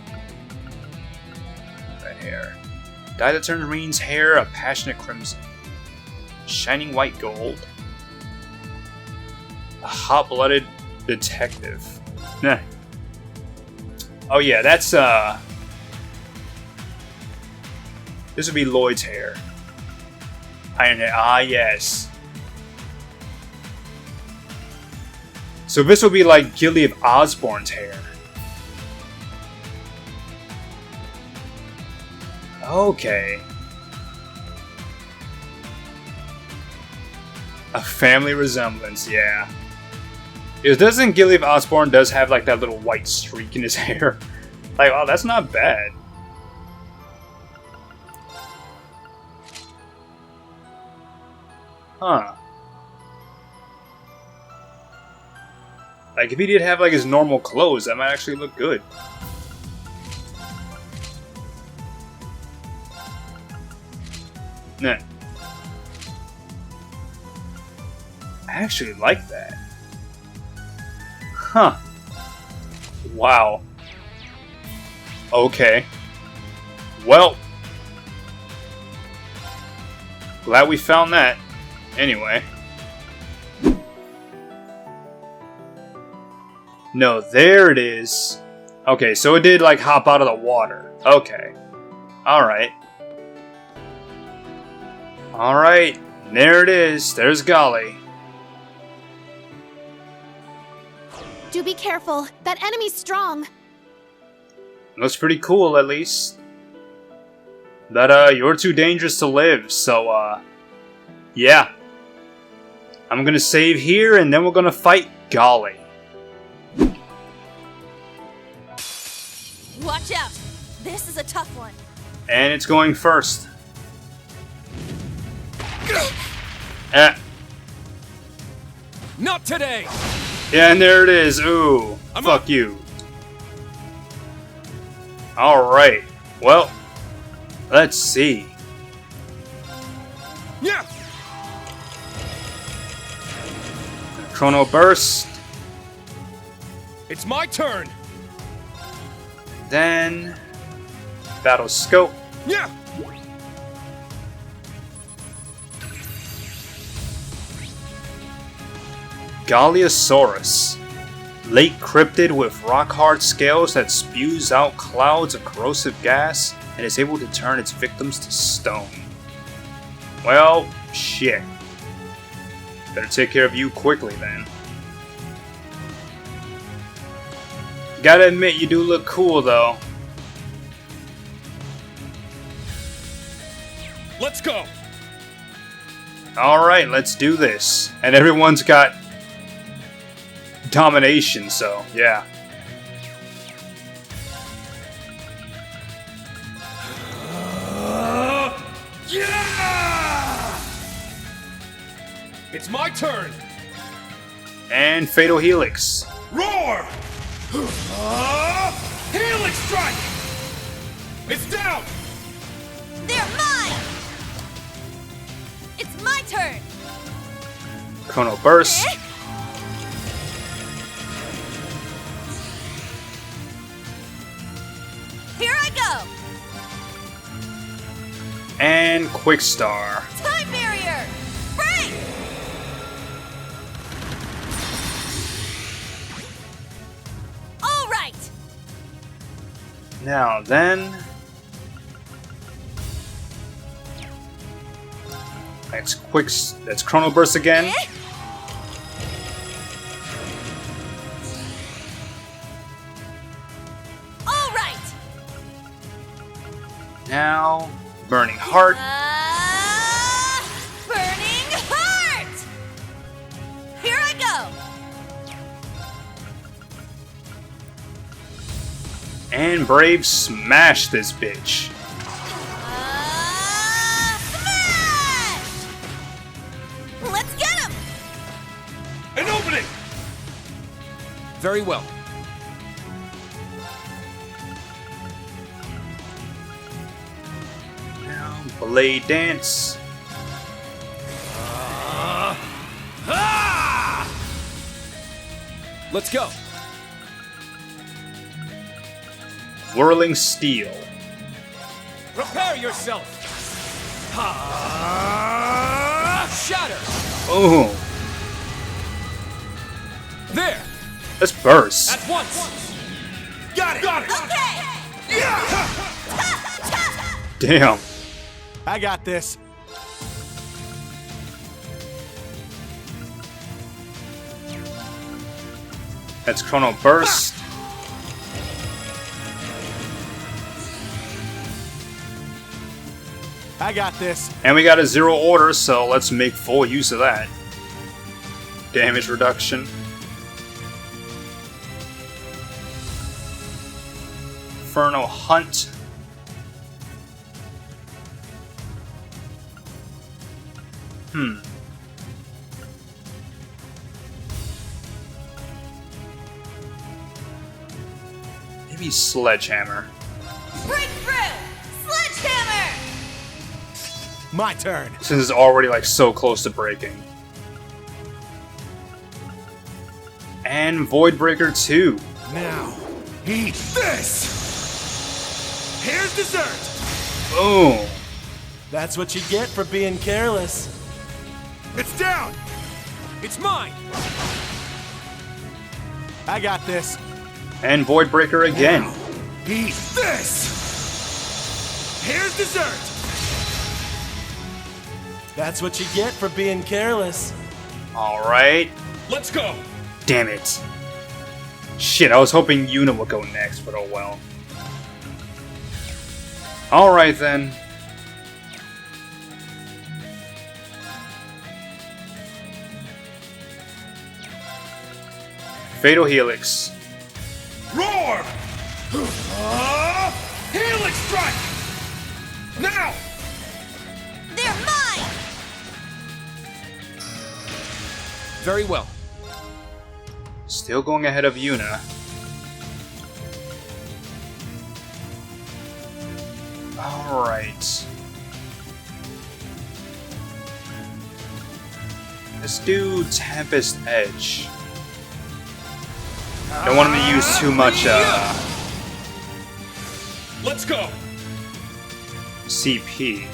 S1: Red hair. Dye that turns Reen's hair a passionate crimson. Shining white gold. A hot-blooded detective. Nah. Oh yeah, that's this would be Lloyd's hair. Iron hair. Ah yes. So this would be like Gilead Osborne's hair. Okay. A family resemblance, yeah. It doesn't Gilead Osborne does have like that little white streak in his hair. Like, oh, that's not bad. Huh. Like, if he did have, like, his normal clothes, that might actually look good. Nah. I actually like that. Huh. Wow. Okay. Well. Glad we found that. Anyway. No, there it is. Okay, so it did, like, hop out of the water. Okay. Alright. Alright. There it is. There's Golly.
S3: Do be careful. That enemy's strong.
S1: Looks pretty cool, at least. But, you're too dangerous to live, so, yeah. I'm gonna save here, and then we're gonna fight Golly.
S3: Watch out! This is a tough one.
S1: And it's going first. Eh.
S4: Not today!
S1: Yeah, and there it is. Ooh.
S4: I'm
S1: Fuck
S4: up.
S1: you. Alright. Well, let's see. Chrono Burst.
S4: It's my turn.
S1: Then Battle Scope.
S4: Yeah.
S1: Galiosaurus. Lake cryptid with rock-hard scales that spews out clouds of corrosive gas and is able to turn its victims to stone. Well, shit. Better take care of you quickly then. Gotta admit, you do look cool though.
S4: Let's go.
S1: Alright, let's do this. And everyone's got domination, so yeah.
S4: Yeah! It's my turn.
S1: And Fatal Helix.
S4: Roar! Helix strike! It's down!
S3: They're mine! It's my turn!
S1: Chrono Burst.
S3: Eh? Here I go!
S1: And Quick Star.
S3: Time barrier! Break! All right!
S1: Now then, that's Chrono Burst again.
S3: Eh? All right!
S1: Now, Burning Heart.
S3: Burning heart! Here I go!
S1: And Brave smash this bitch.
S3: Smash! Let's get him!
S4: An opening! Very well.
S1: Now, Blade Dance.
S4: Let's go.
S1: Whirling Steel.
S4: Prepare yourself. Shatter.
S1: Boom.
S4: There.
S1: Let's burst.
S4: At once. Got it. Got it.
S3: Okay!
S1: Damn.
S5: I got this.
S1: That's Chrono Burst.
S5: I got this.
S1: And we got a zero order, so let's make full use of that. Damage reduction. Inferno Hunt. Maybe Sledgehammer.
S3: Breakthrough! Sledgehammer!
S5: My turn.
S1: Since it's already like so close to breaking. And Voidbreaker 2.
S5: Now, eat this. Here's dessert.
S1: Boom.
S5: That's what you get for being careless.
S4: It's down. It's mine.
S5: I got this.
S1: And Voidbreaker again.
S5: Eat this. Here's dessert. That's what you get for being careless.
S1: Alright.
S4: Let's go.
S1: Damn it. Shit, I was hoping Yuna would go next, but oh well. Alright then. Fatal Helix.
S4: Roar! Helix strike! Now!
S3: They're mine!
S4: Very well.
S1: Still going ahead of Yuna. Alright. Let's do Tempest Edge. Don't want him to use too much
S4: Let's go.
S1: CP.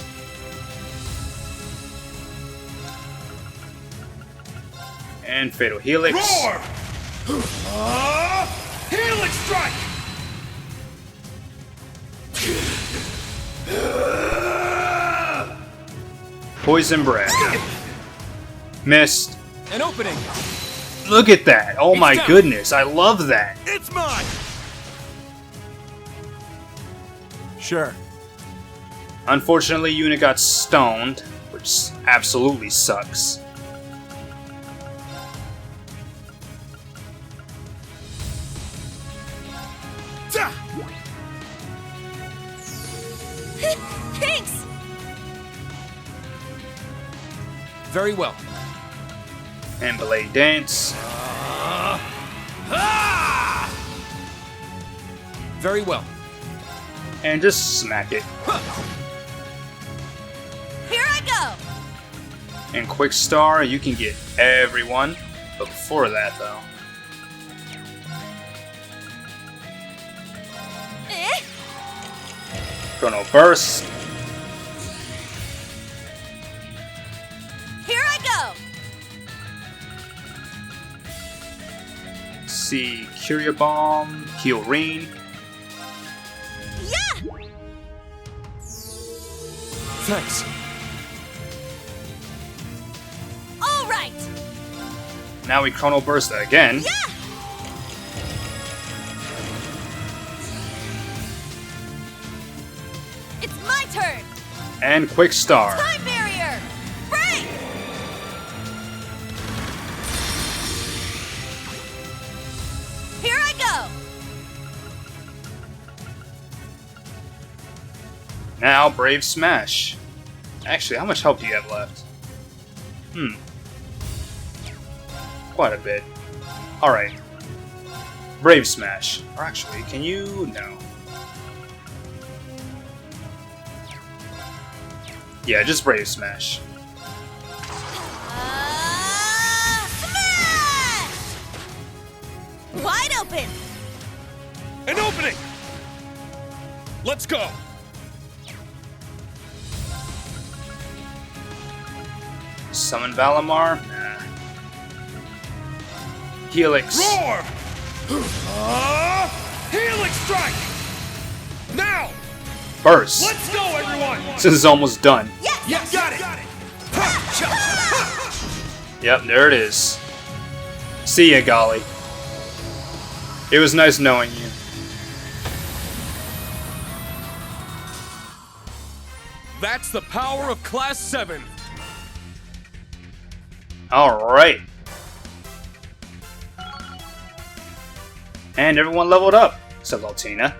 S1: And Fatal Helix.
S4: Roar! Helix strike!
S1: Poison Breath. Missed.
S4: An opening.
S1: Look at that. Oh my
S4: down.
S1: goodness. I love that.
S4: It's mine.
S5: Sure.
S1: Unfortunately, Unit got stoned, which absolutely sucks.
S3: Thanks!
S4: Very well.
S1: And Blade Dance.
S4: Very well.
S1: And just smack it.
S3: Here I go!
S1: And Quick Star, you can get everyone. But before that, though.
S3: Eh?
S1: Chrono Burst.
S3: Here I go!
S1: See Curia Bomb, Heal Rain.
S3: Yeah!
S5: Thanks.
S3: All right!
S1: Now we Chrono Burst again.
S3: Yeah! It's my turn!
S1: And Quick Star.
S3: Time barrier! Break! Here I go!
S1: Now Brave Smash. Actually, how much health do you have left? Quite a bit. Alright. Brave Smash. Or actually, can you? No. Yeah, just Brave Smash.
S3: Smash! Wide open!
S4: An opening. Let's go.
S1: Summon Valimar? Nah. Helix.
S4: Roar! Helix strike! Now!
S1: Burst.
S4: Let's go, everyone!
S1: This is almost done.
S3: Yes!
S4: Yes, got it!
S1: Yep, there it is. See ya, Golly. It was nice knowing you.
S4: That's the power of Class 7.
S1: Alright. And everyone leveled up, said Latina.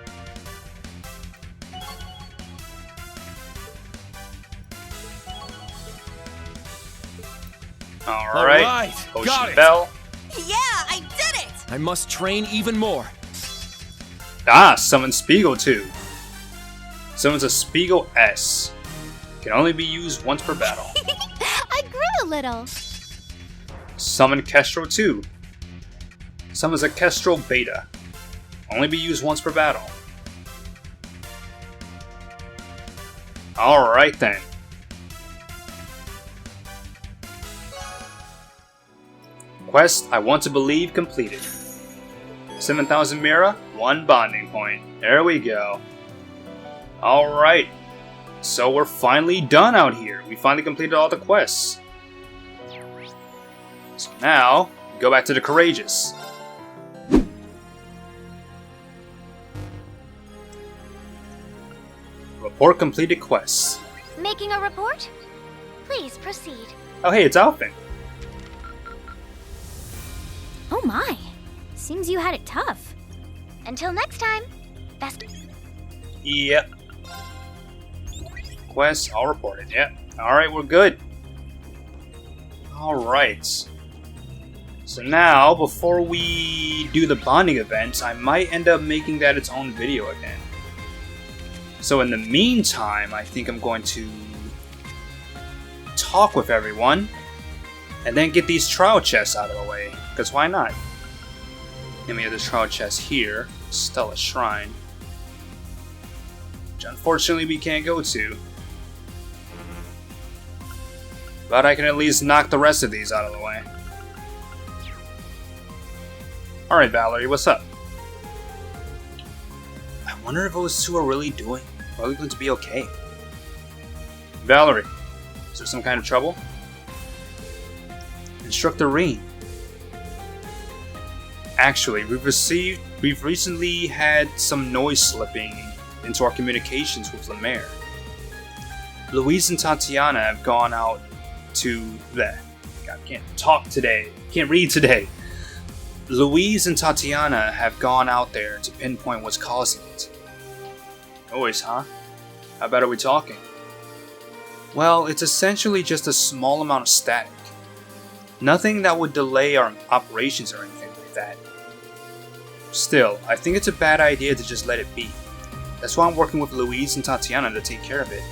S1: Alright.
S4: Got
S1: Ocean
S4: it.
S1: Bell.
S3: Yeah, I did it!
S4: I must train even more.
S1: Ah, summon Spiegel too. Summons a Spiegel S. Can only be used once per battle.
S3: I grew a little.
S1: Summon Kestrel 2. Summons a Kestrel Beta. Only be used once per battle. Alright then. Quest I Want to Believe completed. 7,000 Mira, 1 bonding point. There we go. Alright. So we're finally done out here. We finally completed all the quests. So now, go back to the Courageous. Report completed quests.
S3: Making a report? Please proceed.
S1: Oh hey, it's Alphen.
S3: Oh my. Seems you had it tough. Until next time. Best.
S1: Yep. Quests all reported, yep. Alright, we're good. Alright. So now, before we do the bonding events, I might end up making that its own video again. So in the meantime, I think I'm going to talk with everyone And then get these trial chests out of the way, because why not? And we have this trial chest here, Stella Shrine, which unfortunately we can't go to. But I can at least knock the rest of these out of the way. Alright, Valerie, what's up?
S2: I wonder if those two are really going to be okay.
S1: Valerie, is there some kind of trouble?
S2: Instructor Rain.
S1: Actually, we've recently had some noise slipping into our communications with Lemaire. Louise and Tatiana have gone out to the... God, I can't talk today. Can't read today. Louise and Tatiana have gone out there to pinpoint what's causing it. Noise, huh? How bad are we talking? Well, it's essentially just a small amount of static. Nothing that would delay our operations or anything like that. Still, I think it's a bad idea to just let it be. That's why I'm working with Louise and Tatiana to take care of it.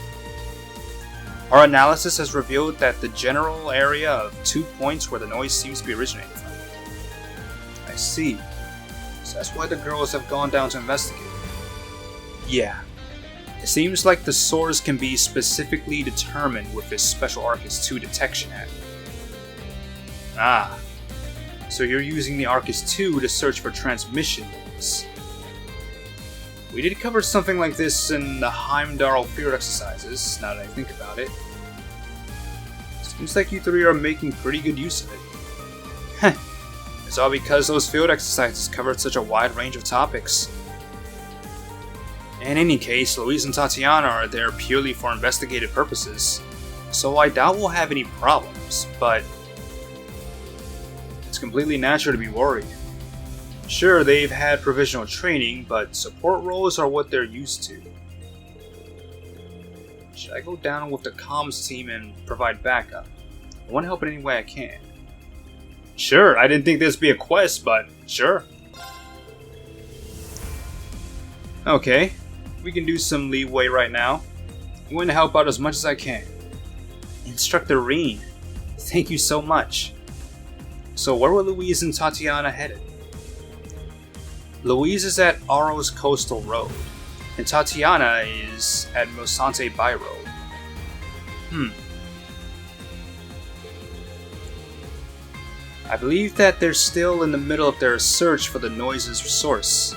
S1: Our analysis has revealed that the general area of 2 points where the noise seems to be originating from. I see. So that's why the girls have gone down to investigate. Yeah. It seems like the source can be specifically determined with this Special Arcus 2 detection app. Ah. So you're using the Arcus 2 to search for transmission links. We did cover something like this in the Heimdall field exercises, now that I think about it. Seems like you three are making pretty good use of it. Heh. It's all because those field exercises covered such a wide range of topics. In any case, Louise and Tatiana are there purely for investigative purposes, so I doubt we'll have any problems, but it's completely natural to be worried. Sure, they've had provisional training, but support roles are what they're used to. Should I go down with the comms team and provide backup? I want to help in any way I can. Sure, I didn't think this would be a quest, but sure. Okay, we can do some leeway right now. I'm going to help out as much as I can. Instructor Reen, thank you so much. So where were Louise and Tatiana headed? Louise is at Aro's Coastal Road, and Tatiana is at Mosante By Road. I believe that they're still in the middle of their search for the noise's source.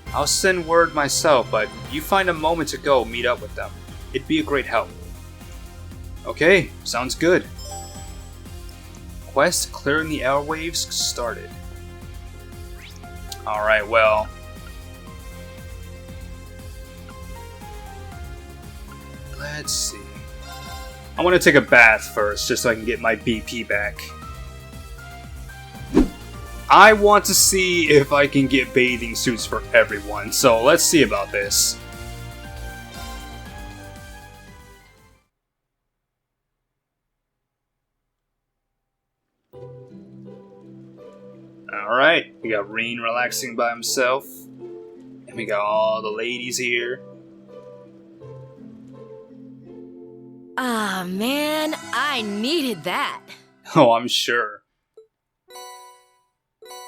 S1: I'll send word myself, but if you find a moment to go meet up with them, it'd be a great help. Okay, sounds good. Quest clearing the airwaves started. Alright, well. Let's see. I want to take a bath first, just so I can get my BP back. I want to see if I can get bathing suits for everyone, so let's see about this. Alright, we got Reen relaxing by himself. And we got all the ladies here.
S6: Ah, man, I needed that.
S1: Oh, I'm sure.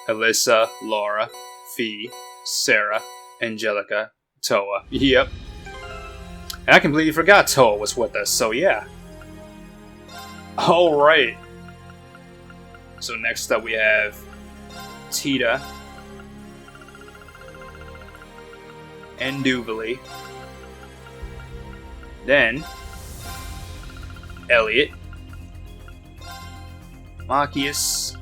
S1: Alyssa, Laura, Fee, Sarah, Angelica, Toa. Yep. And I completely forgot Toa was with us, so yeah. Alright. So next up we have Tita, and Duvali. Then Elliot, Machias,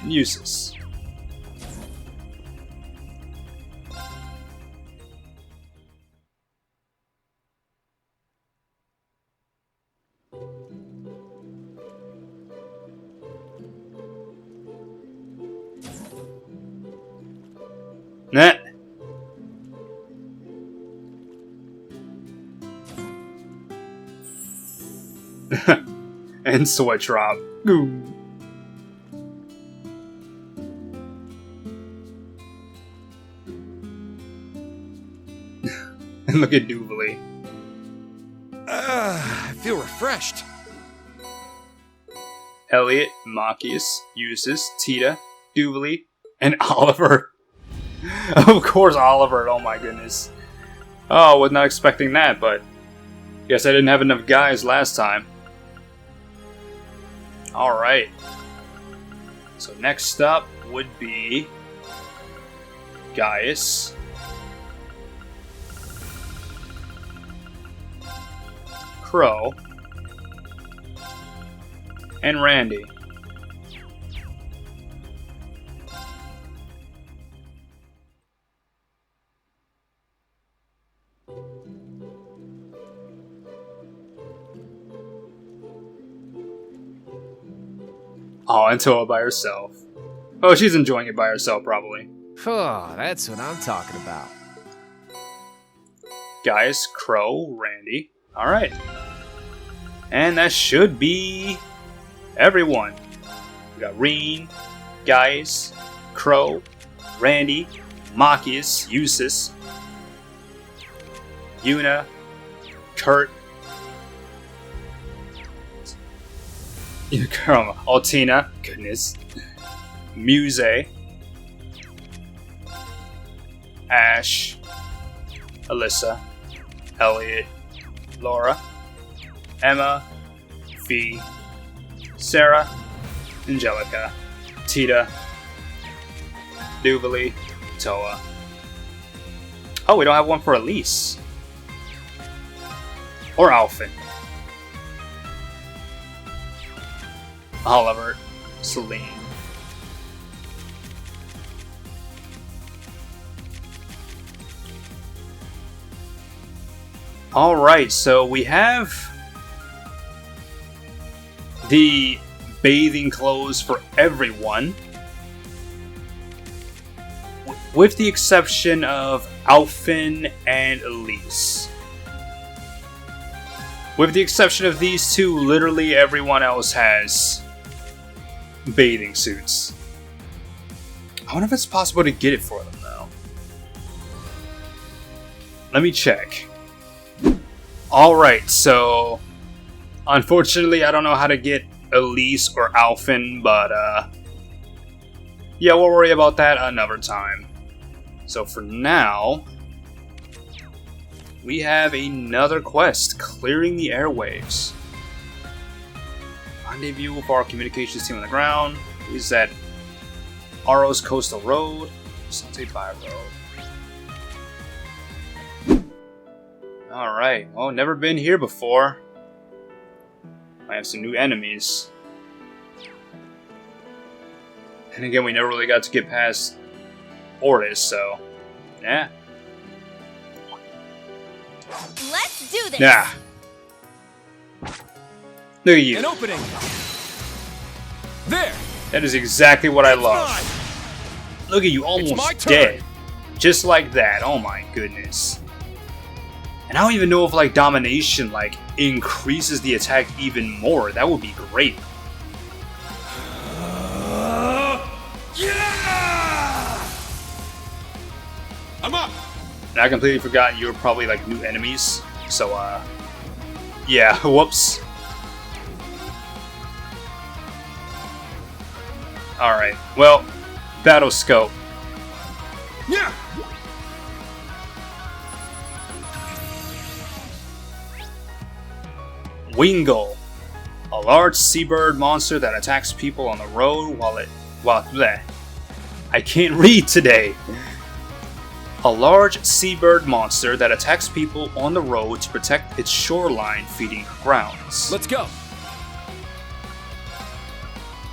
S1: and Eustace. Nah. And Sweat Drop. Ooh. And look at Duvali.
S4: I feel refreshed.
S1: Elliot, Machias, Eustace, Tita, Duvalie, and Oliver. Of course, Oliver. Oh my goodness. Oh, was not expecting that, but guess I didn't have enough guys last time. Alright. So next up would be Gaius. Crow. And Randy. Oh, and Toa by herself. Oh, she's enjoying it by herself, probably.
S7: Oh, that's what I'm talking about.
S1: Gaius, Crow, Randy. Alright. And that should be everyone. We got Reen, Gaius, Crow, Randy, Machias, Eustace, Yuna, Kurt, Altina, goodness, Muse, Ash, Alyssa, Elliot, Laura, Emma, Fee, Sarah, Angelica, Tita, Duvalie, Toa. Oh, we don't have one for Elise. Or Alphen. Oliver, Celine. Alright, so we have the bathing clothes for everyone, with the exception of Alphen and Elise. With the exception of these two, literally everyone else has bathing suits. I wonder if it's possible to get it for them, though. Let me check. Alright, so unfortunately I don't know how to get Elise or Alphen, but yeah, we'll worry about that another time. So for now, we have another quest, clearing the airwaves. Rendezvous with our communications team on the ground. Is that Aros Coastal Road? Sunset By Road. Alright, well, never been here before. I have some new enemies. And again, we never really got to get past Ortis, so yeah.
S6: Let's do this.
S1: Nah. Look at you.
S4: An opening. There.
S1: That is exactly what I love.
S4: Fine.
S1: Look at you,
S4: my
S1: almost
S4: turn.
S1: dead. Just like that. Oh my goodness. And I don't even know if like domination like increases the attack even more. That would be great.
S4: Yeah! I'm up.
S1: And I completely forgot you were probably like new enemies. So yeah, whoops. Alright, well, battle scope.
S4: Yeah.
S1: Wingull, a large seabird monster that attacks people on the road while I can't read today. A large seabird monster that attacks people on the road to protect its shoreline feeding grounds.
S4: Let's go.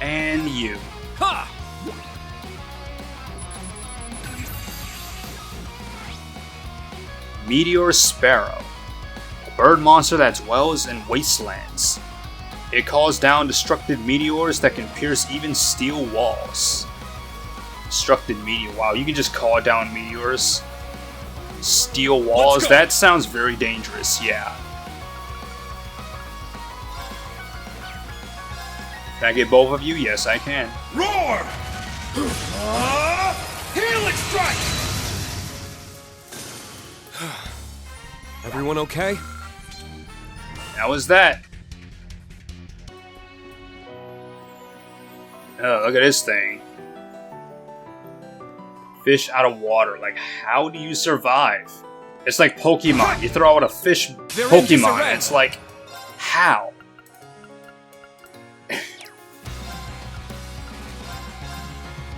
S1: And you.
S4: Ha!
S1: Meteor Sparrow, a bird monster that dwells in wastelands. It calls down destructive meteors that can pierce even steel walls. Destructive meteor, wow, you can just call down meteors. Steel walls, that sounds very dangerous, yeah. Can I get both of you? Yes, I can.
S4: Roar! Helix strike! Everyone okay?
S1: That was that. Oh, look at this thing. Fish out of water. Like, how do you survive? It's like Pokemon. You throw out a fish
S5: They're in
S1: Pokemon.
S5: disarray.
S1: It's like, how?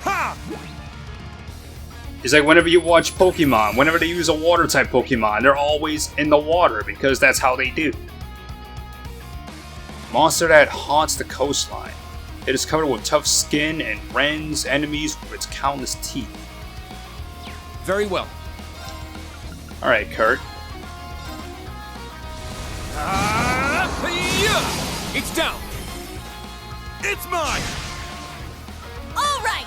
S5: Ha!
S1: It's like whenever you watch Pokemon, whenever they use a water type Pokemon, they're always in the water because that's how they do. Monster that haunts the coastline. It is covered with tough skin and rends enemies with its countless teeth.
S5: Very well.
S1: Alright, Kurt.
S5: Yeah! It's down. It's mine.
S6: All right.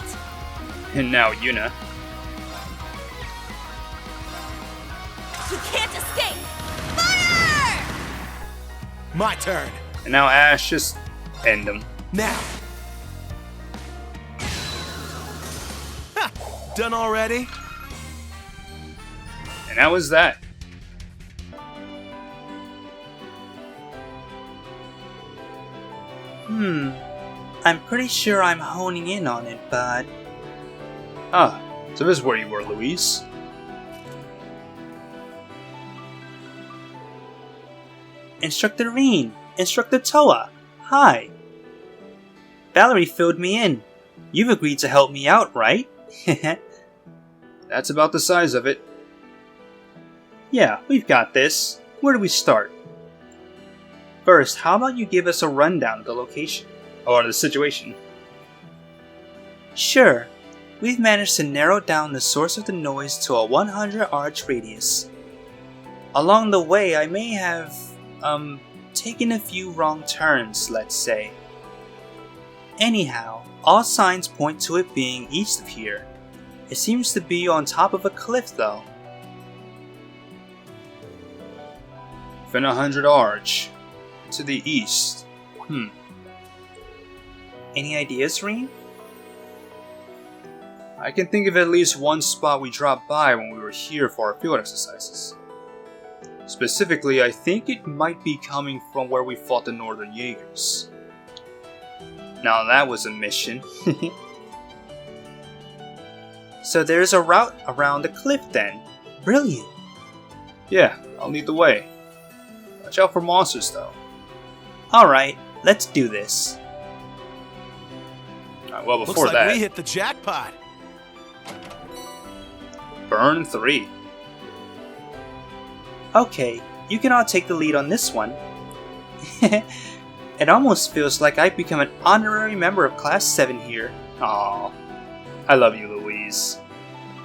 S1: And now Yuna.
S6: You can't escape. Fire!
S5: My turn.
S1: And now Ash, just end him.
S5: Now. Ha! Done already?
S1: And that was that.
S2: I'm pretty sure I'm honing in on it, but...
S1: Ah, so this is where you were, Louise.
S2: Instructor Reen! Instructor Toa! Hi! Valerie filled me in. You've agreed to help me out, right?
S1: That's about the size of it.
S2: Yeah, we've got this. Where do we start? First, how about you give us a rundown of the location?
S1: Or the situation.
S2: Sure. We've managed to narrow down the source of the noise to a 100 arch radius. Along the way, I may have, taken a few wrong turns, let's say. Anyhow, all signs point to it being east of here. It seems to be on top of a cliff, though.
S1: Within 100 arch. To the east.
S2: Any ideas, Reen?
S1: I can think of at least one spot we dropped by when we were here for our field exercises. Specifically, I think it might be coming from where we fought the Northern Jaegers. Now that was a mission.
S2: So there's a route around the cliff then. Brilliant.
S1: Yeah, I'll lead the way. Watch out for monsters though.
S2: Alright, let's do this.
S1: Alright, well
S5: Looks
S1: before
S5: like
S1: that,
S5: we hit the jackpot.
S1: burn 3.
S2: Okay, you can all take the lead on this one. It almost feels like I've become an honorary member of Class 7 here.
S1: Aw, I love you, Louise.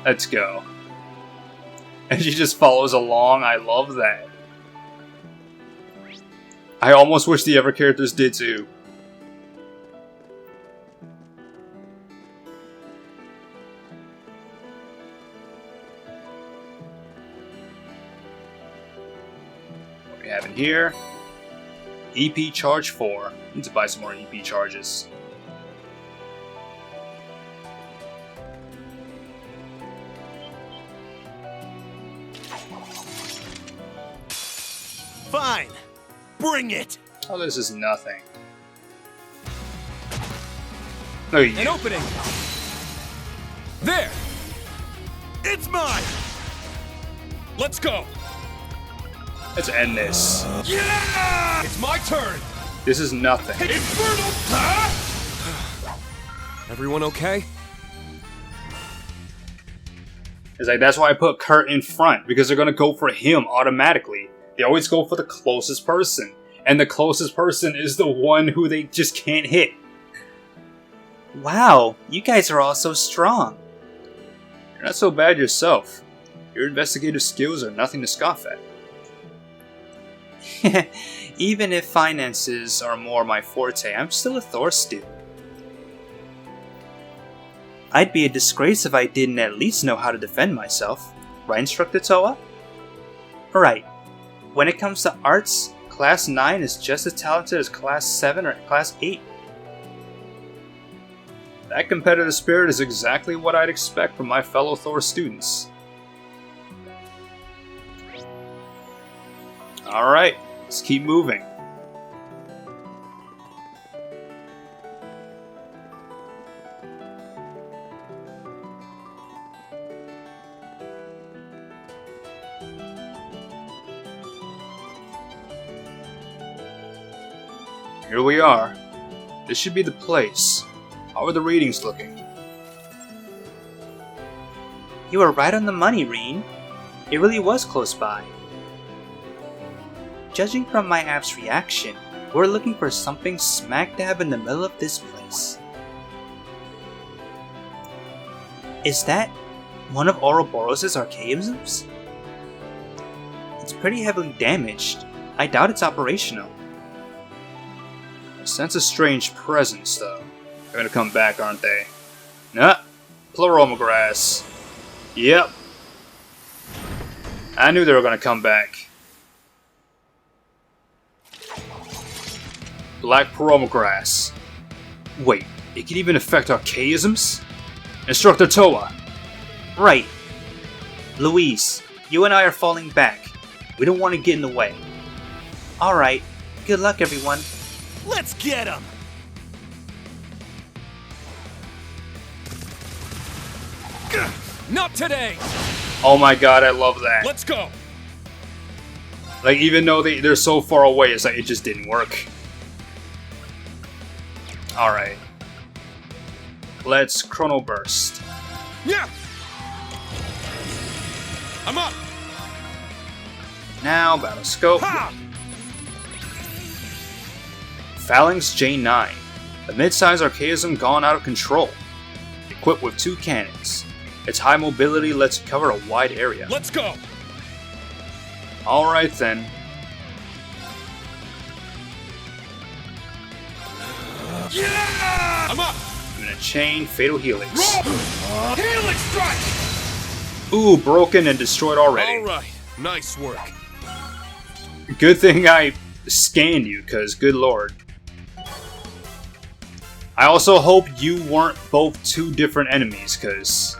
S1: Let's go. And she just follows along. I love that. I almost wish the other characters did too. What we have in here? EP charge 4. Need to buy some more EP charges.
S5: Fine. Bring it.
S1: Oh, this is nothing. Look at
S5: An
S1: you.
S5: opening. There. It's mine. Let's go.
S1: Let's end this.
S5: Yeah! It's my turn.
S1: This is nothing.
S5: Infernal. Everyone okay?
S1: It's like, that's why I put Kurt in front, because they're gonna go for him automatically. They always go for the closest person. And the closest person is the one who they just can't hit.
S2: Wow, you guys are all so strong.
S1: You're not so bad yourself. Your investigative skills are nothing to scoff at.
S2: Even if finances are more my forte, I'm still a Thor student. I'd be a disgrace if I didn't at least know how to defend myself. Right, Instructor Toa? Right. When it comes to arts, Class 9 is just as talented as Class 7 or Class 8.
S1: That competitive spirit is exactly what I'd expect from my fellow Thor students. Alright, let's keep moving. Here we are. This should be the place. How are the readings looking?
S2: You were right on the money, Reen. It really was close by. Judging from my app's reaction, we're looking for something smack dab in the middle of this place. Is that one of Ouroboros' archaisms? It's pretty heavily damaged. I doubt it's operational.
S1: I sense a strange presence, though. They're gonna come back, aren't they? Nah, Pleroma. Yep. I knew they were gonna come back. Black Pleroma. Wait, it can even affect archaisms? Instructor Toa!
S2: Right. Louise, you and I are falling back. We don't want to get in the way. Alright, good luck everyone.
S5: Let's get him!
S4: Not today!
S1: Oh my god, I love that.
S4: Let's go!
S1: Like, even though they're so far away, it's like it just didn't work. Alright. Let's Chrono Burst.
S4: Yeah! I'm up!
S1: Now, Battle Scope.
S4: Ha!
S1: Phalanx J9. The mid-size archaism gone out of control. Equipped with 2 cannons. Its high mobility lets it cover a wide area.
S4: Let's go!
S1: Alright then.
S4: Yeah! I'm up!
S1: I'm gonna chain Fatal Helix.
S4: Roll! Helix strike!
S1: Ooh, broken and destroyed already.
S4: Alright, nice work.
S1: Good thing I scanned you, cause good lord. I also hope you weren't both 2 different enemies, cause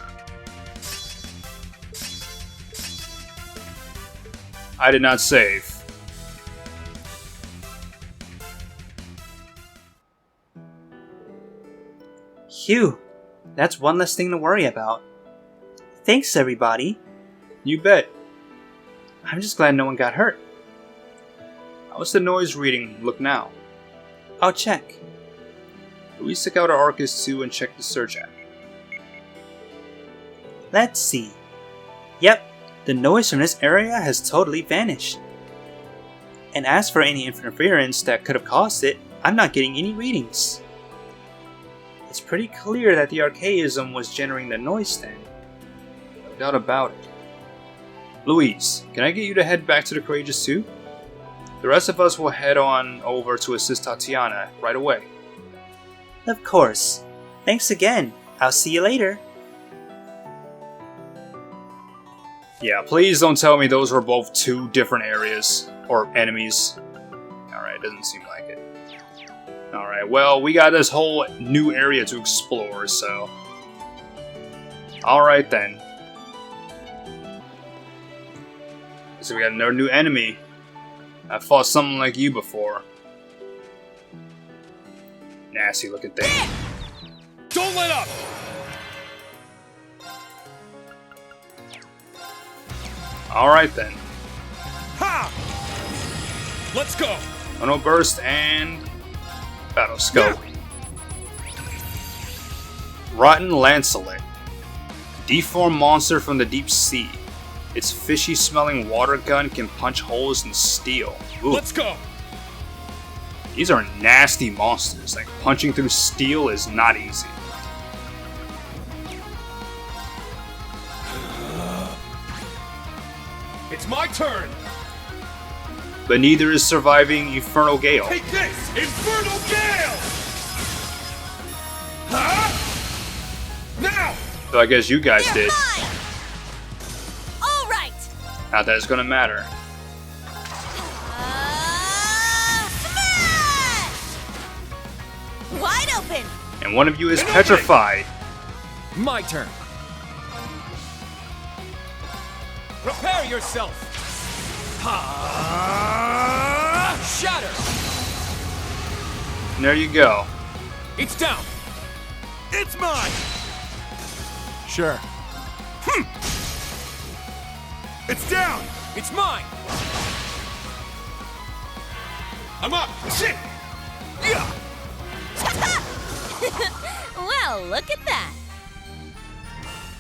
S1: I did not save.
S2: Phew, that's one less thing to worry about. Thanks everybody.
S1: You bet.
S2: I'm just glad no one got hurt.
S1: How's the noise reading look now?
S2: I'll check.
S1: We stick out our Arcus 2 and check the search app.
S2: Let's see. Yep, the noise from this area has totally vanished. And as for any interference that could have caused it, I'm not getting any readings. It's pretty clear that the archaism was generating the noise then.
S1: No doubt about it. Louise, can I get you to head back to the Courageous 2? The rest of us will head on over to assist Tatiana right away.
S2: Of course. Thanks again. I'll see you later.
S1: Yeah, please don't tell me those were both 2 different areas. Or enemies. Alright, doesn't seem like it. Alright, well, we got this whole new area to explore, so... Alright then. So we got another new enemy. I fought someone like you before. Nasty looking thing.
S4: Don't let up!
S1: Alright then.
S4: Ha! Let's go!
S1: Chrono Burst and... Battle Scope. Rotten Lancelet. Deformed monster from the deep sea. Its fishy smelling water gun can punch holes in steel. Ooh.
S4: Let's go!
S1: These are nasty monsters. Like, punching through steel is not easy.
S4: It's my turn!
S1: But neither is surviving Infernal Gale.
S4: Take this! Infernal Gale! Huh? Now!
S1: So I guess you guys did.
S6: All right.
S1: Not that it's gonna matter.
S6: Smash! Wide open.
S1: And one of you is
S4: An
S1: petrified.
S7: My turn.
S4: Prepare yourself!
S7: Shatter.
S1: And there you go.
S4: It's down!
S5: It's mine!
S7: Sure.
S5: It's down!
S4: It's mine! I'm up! Shit!
S6: Well, look at that.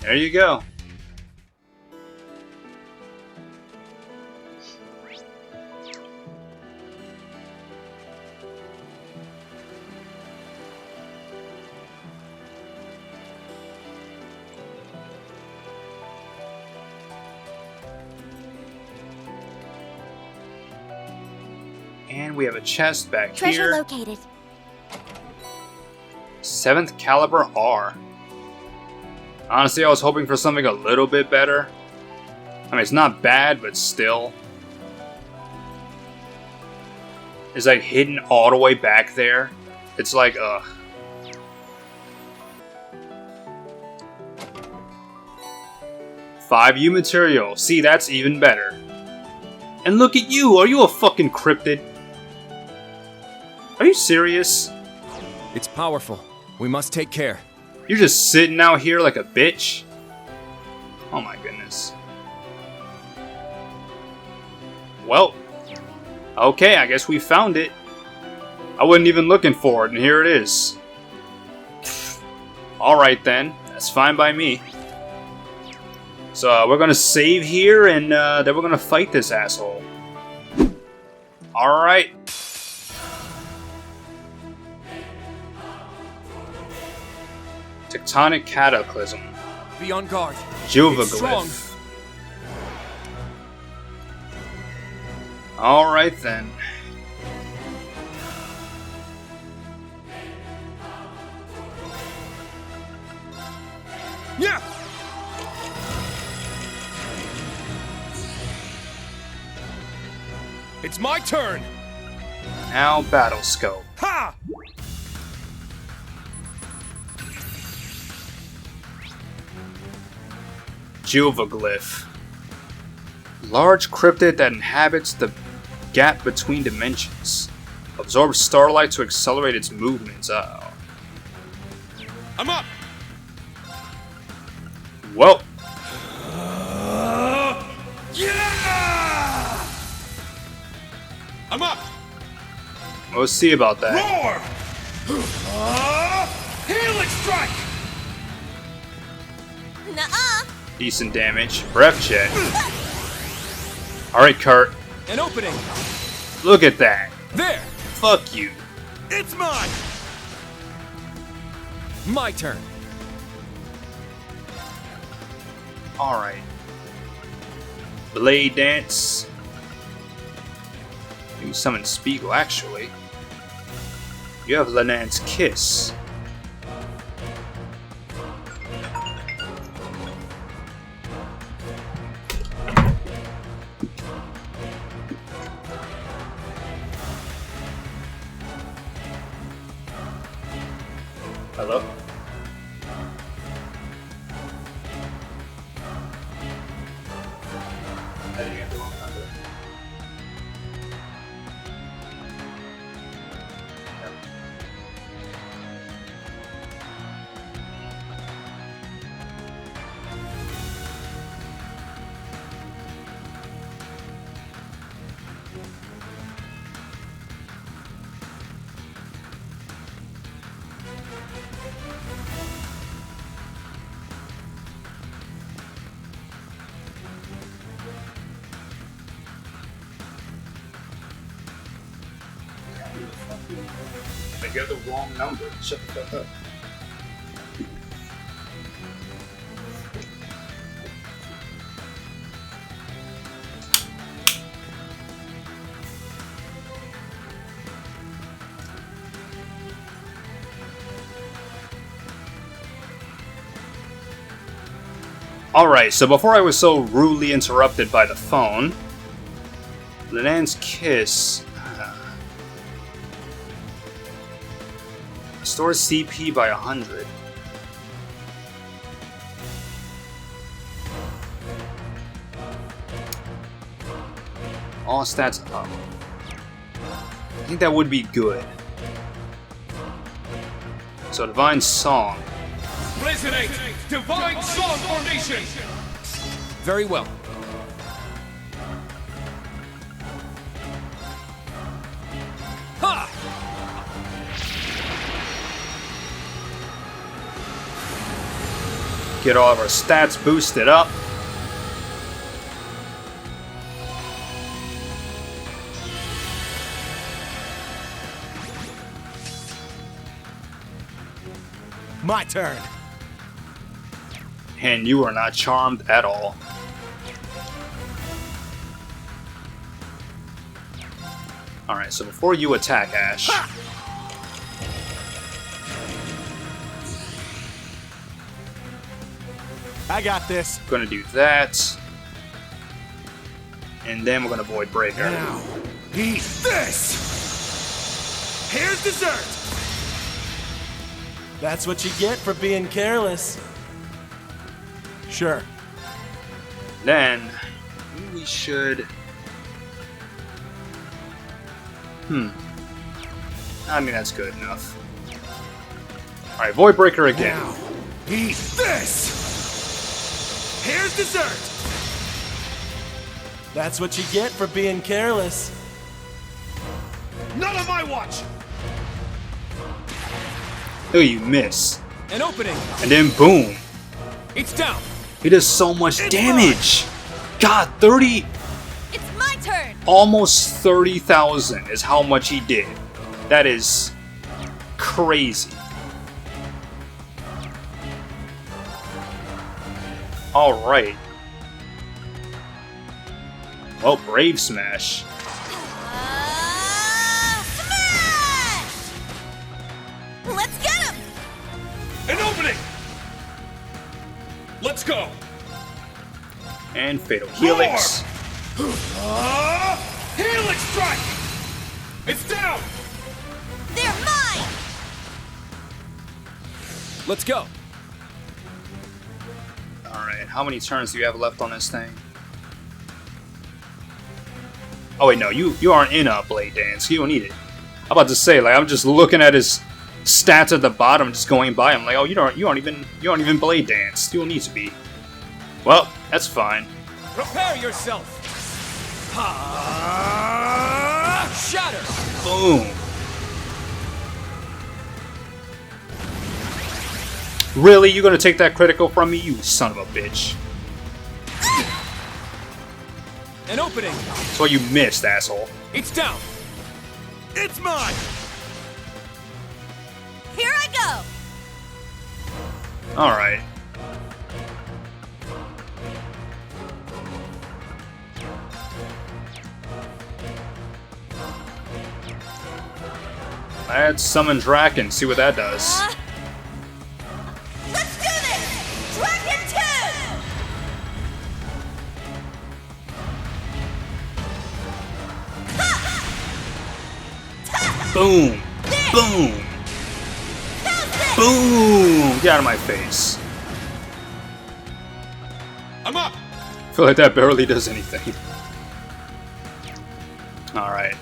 S1: There you go. And we have a chest back
S3: Treasure
S1: here.
S3: located.
S1: 7th caliber R. Honestly, I was hoping for something a little bit better. I mean, it's not bad, but still. It's like hidden all the way back there. It's like, ugh. Five U material. See, that's even better. And look at you! Are you a fucking cryptid? Are you serious?
S7: It's powerful. We must take care.
S1: You're just sitting out here like a bitch? Oh my goodness. Well, okay, I guess we found it. I wasn't even looking for it, and here it is. Alright then, that's fine by me. So we're gonna save here, and then we're gonna fight this asshole. Alright. Tectonic Cataclysm.
S7: Be on guard. It's strong.
S1: Juvaglyph. Alright then.
S4: Yeah! It's my turn!
S1: Now Battle Scope.
S4: Ha!
S1: Juvaglyph. Large cryptid that inhabits the gap between dimensions. Absorbs starlight to accelerate its movements. Oh.
S4: I'm up!
S1: Well,
S4: Yeah! I'm up!
S1: we'll see about that.
S4: Roar! Helix strike!
S6: Nuh-uh.
S1: Decent damage. Breath check. Alright, Kurt.
S7: An opening.
S1: Look at that.
S7: There.
S1: Fuck you.
S4: It's mine!
S7: My turn.
S1: Alright. Blade Dance. You summon Spiegel, actually. You have Lenan's Kiss. Hello? I got the wrong number. Shut the fuck up. Alright, so before I was so rudely interrupted by the phone, Lenan's Kiss stores CP by 100. All stats up. I think that would be good. So Divine Song.
S4: Resonate! Divine Song Formation!
S7: Very well.
S4: Ha!
S1: Get all of our stats boosted up.
S5: My turn.
S1: And you are not charmed at all. Alright, so before you attack, Ash,
S5: I got this.
S1: I'm gonna do that. And then we're gonna Void Breaker.
S5: Now, eat this. Here's dessert. That's what you get for being careless. Sure.
S1: Then we should. I mean, that's good enough. Alright, Void Breaker again.
S5: Now, eat this. Here's dessert. That's what you get for being careless.
S4: None of my watch!
S1: Oh, you miss.
S7: An opening.
S1: And then boom.
S7: It's down.
S1: He does so much damage. God, 30.
S6: It's my turn.
S1: Almost 30,000 is how much he did. That is crazy. Alright. Well, Brave Smash.
S6: Smash! Let's get him.
S4: An opening! Let's go!
S1: And Fatal Helix.
S4: Helix strike! It's down!
S6: They're mine.
S7: Let's go.
S1: Alright, how many turns do you have left on this thing? Oh wait, no, you aren't in a Blade Dance. You don't need it. I'm about to say, like, I'm just looking at his stats at the bottom, just going by. I'm like, oh, you don't even Blade Dance. You don't need to be. Well, that's fine.
S7: Prepare yourself. Shatter.
S1: Boom. Really? You gonna take that critical from me, you son of a bitch?
S7: An opening.
S1: That's why you missed, asshole.
S7: It's down.
S5: It's mine.
S6: Here I go.
S1: Alright. Let's summon Draken, see what that does.
S6: Let's do this. Dragon 2.
S1: Boom! Boom! Boom! Get out of my face.
S4: I'm up!
S1: I feel like that barely does anything. Alright.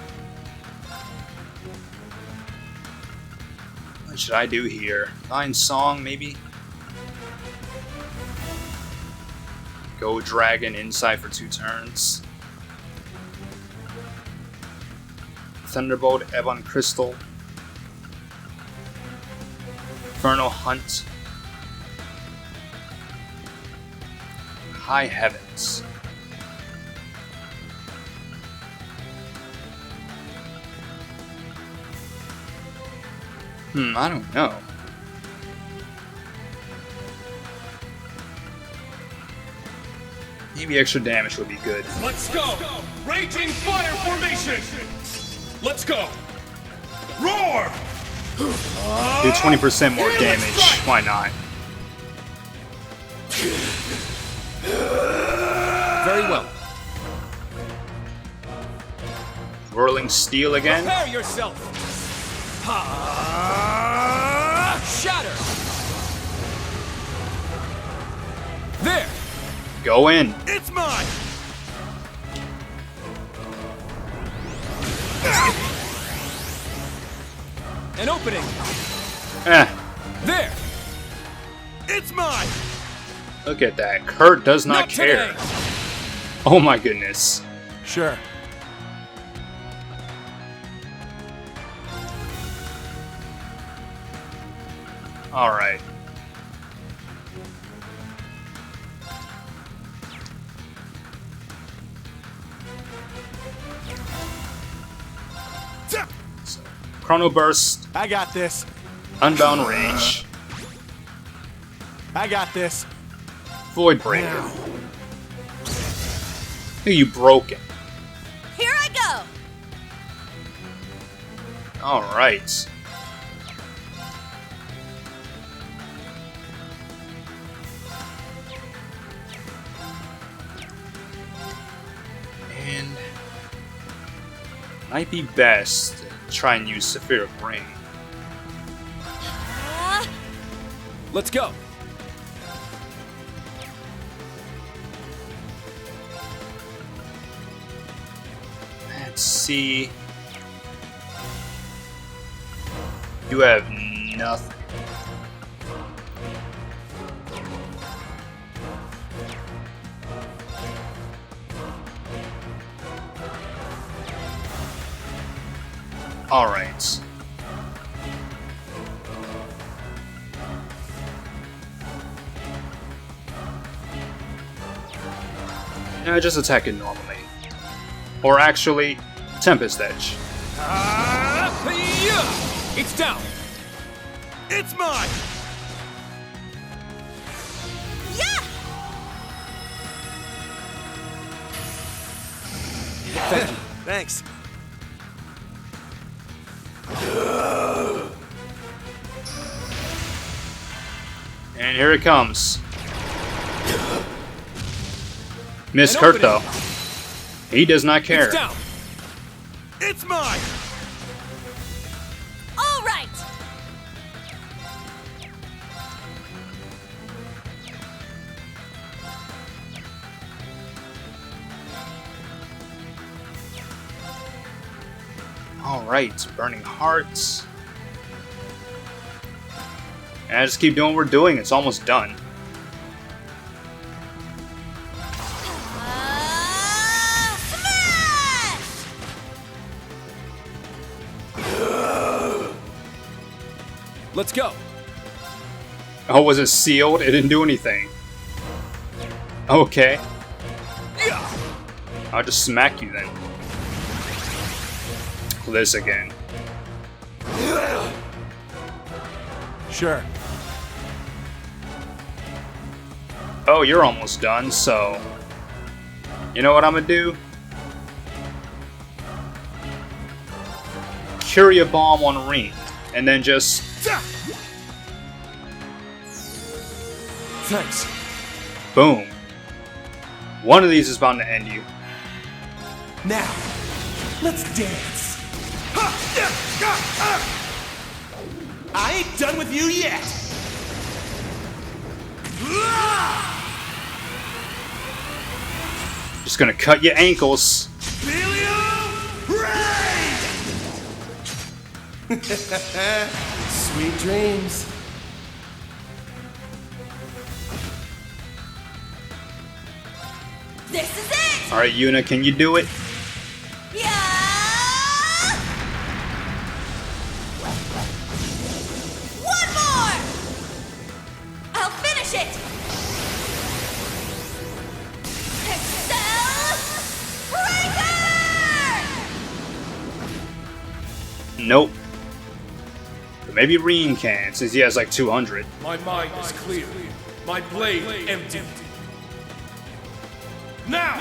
S1: What should I do here? Divine Song, maybe? Go Dragon inside for 2 turns. Thunderbolt, Ebon Crystal. Infernal Hunt. High Heavens. I don't know. Maybe extra damage would be good.
S4: Let's go! Raging fire formation! Let's go! Roar!
S1: Do 20% more damage. Why not?
S7: Very well.
S1: Whirling Steel again.
S7: Prepare yourself. Shatter. There.
S1: Go in.
S5: It's mine.
S7: An opening. There.
S5: It's mine.
S1: Look at that. Kurt does not care.
S7: Today.
S1: Oh my goodness.
S5: Sure.
S1: Alright. Chrono Burst,
S5: I got this.
S1: Unbound Rage,
S5: I got this.
S1: Void Breaker. You broke it.
S6: Here I go.
S1: Alright. And might be best to try and use Saphiric Ring.
S7: Let's go.
S1: Let's see. You have nothing. Alright. Just attack it normally. Or actually, Tempest Edge.
S7: It's down.
S5: It's mine.
S6: Yeah.
S5: Thanks.
S1: And here it comes. Miss
S7: An
S1: Kurt,
S7: opening.
S1: though. He does not care.
S7: It's down.
S5: It's mine.
S6: All right.
S1: Alright, Burning Hearts. And just keep doing what we're doing. It's almost done.
S6: Smash!
S7: Let's go.
S1: Oh, was it sealed? It didn't do anything. Okay. I'll just smack you then. This again.
S5: Sure.
S1: Oh, you're almost done, so... You know what I'm gonna do? Curia Bomb on Ring, and then just...
S5: Thanks.
S1: Boom. One of these is bound to end you.
S5: Now, let's dance. I ain't done with you yet.
S1: Just gonna cut your ankles.
S5: Sweet dreams.
S6: This is it.
S1: Alright, Yuna, can you do it?
S6: Yeah. One more. I'll finish it. Excel Breaker.
S1: Nope. But maybe Reen can, since he has like 200.
S4: My mind is clear. My blade empty. Now!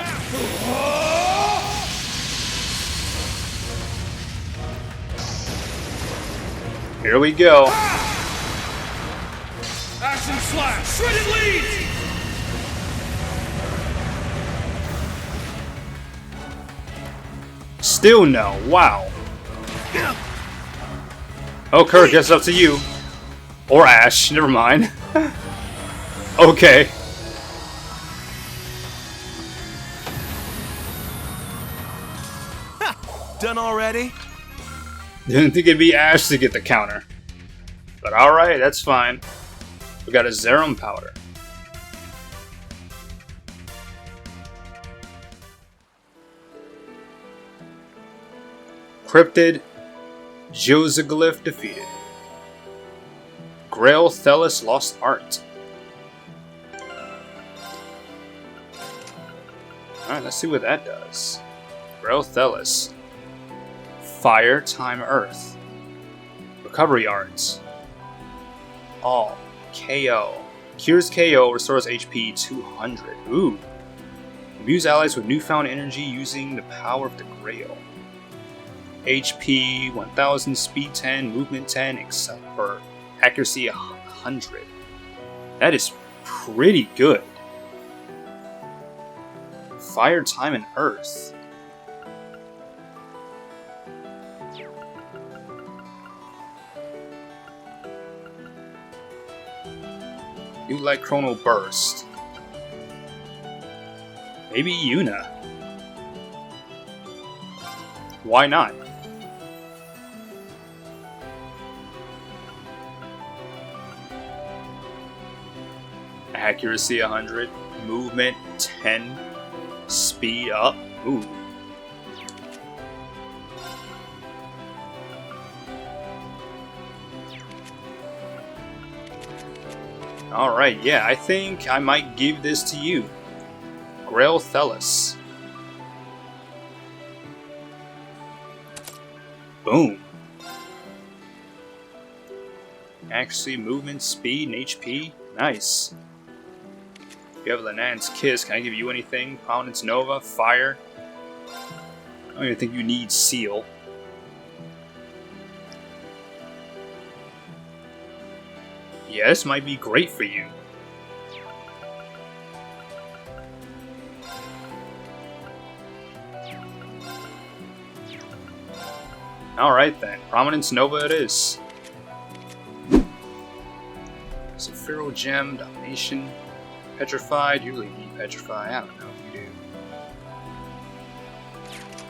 S1: Here we go.
S4: Action slash! Shredded lead!
S1: Still no. Wow. Oh, Kirk, it's up to you. Or Ash. Never mind. Okay.
S5: Done already?
S1: Didn't think it'd be Ash to get the counter. But alright, that's fine. We got a Zerum powder. Cryptid Joseglyph defeated. Grail Thelis lost art. Alright, let's see what that does. Grail Thelis. Fire, Time, Earth. Recovery Arts. All. KO. Cures KO, restores HP 200. Ooh. Imbue allies with newfound energy using the power of the Grail. HP 1000, speed 10, movement 10, except for accuracy 100. That is pretty good. Fire, time, and earth. You like Chrono Burst. Maybe Yuna. Why not? Accuracy 100, movement 10, speed up. Ooh. Alright, yeah, I think I might give this to you. Grail Thelis. Boom. Accuracy, movement, speed, and HP. Nice. You have Lanan's Kiss. Can I give you anything? Prominence Nova, Fire. I don't even think you need Seal. Yeah, this might be great for you. Alright then, Prominence Nova it is. Saphiro Gem, Domination, Petrified. You really need Petrified. I don't know if you do.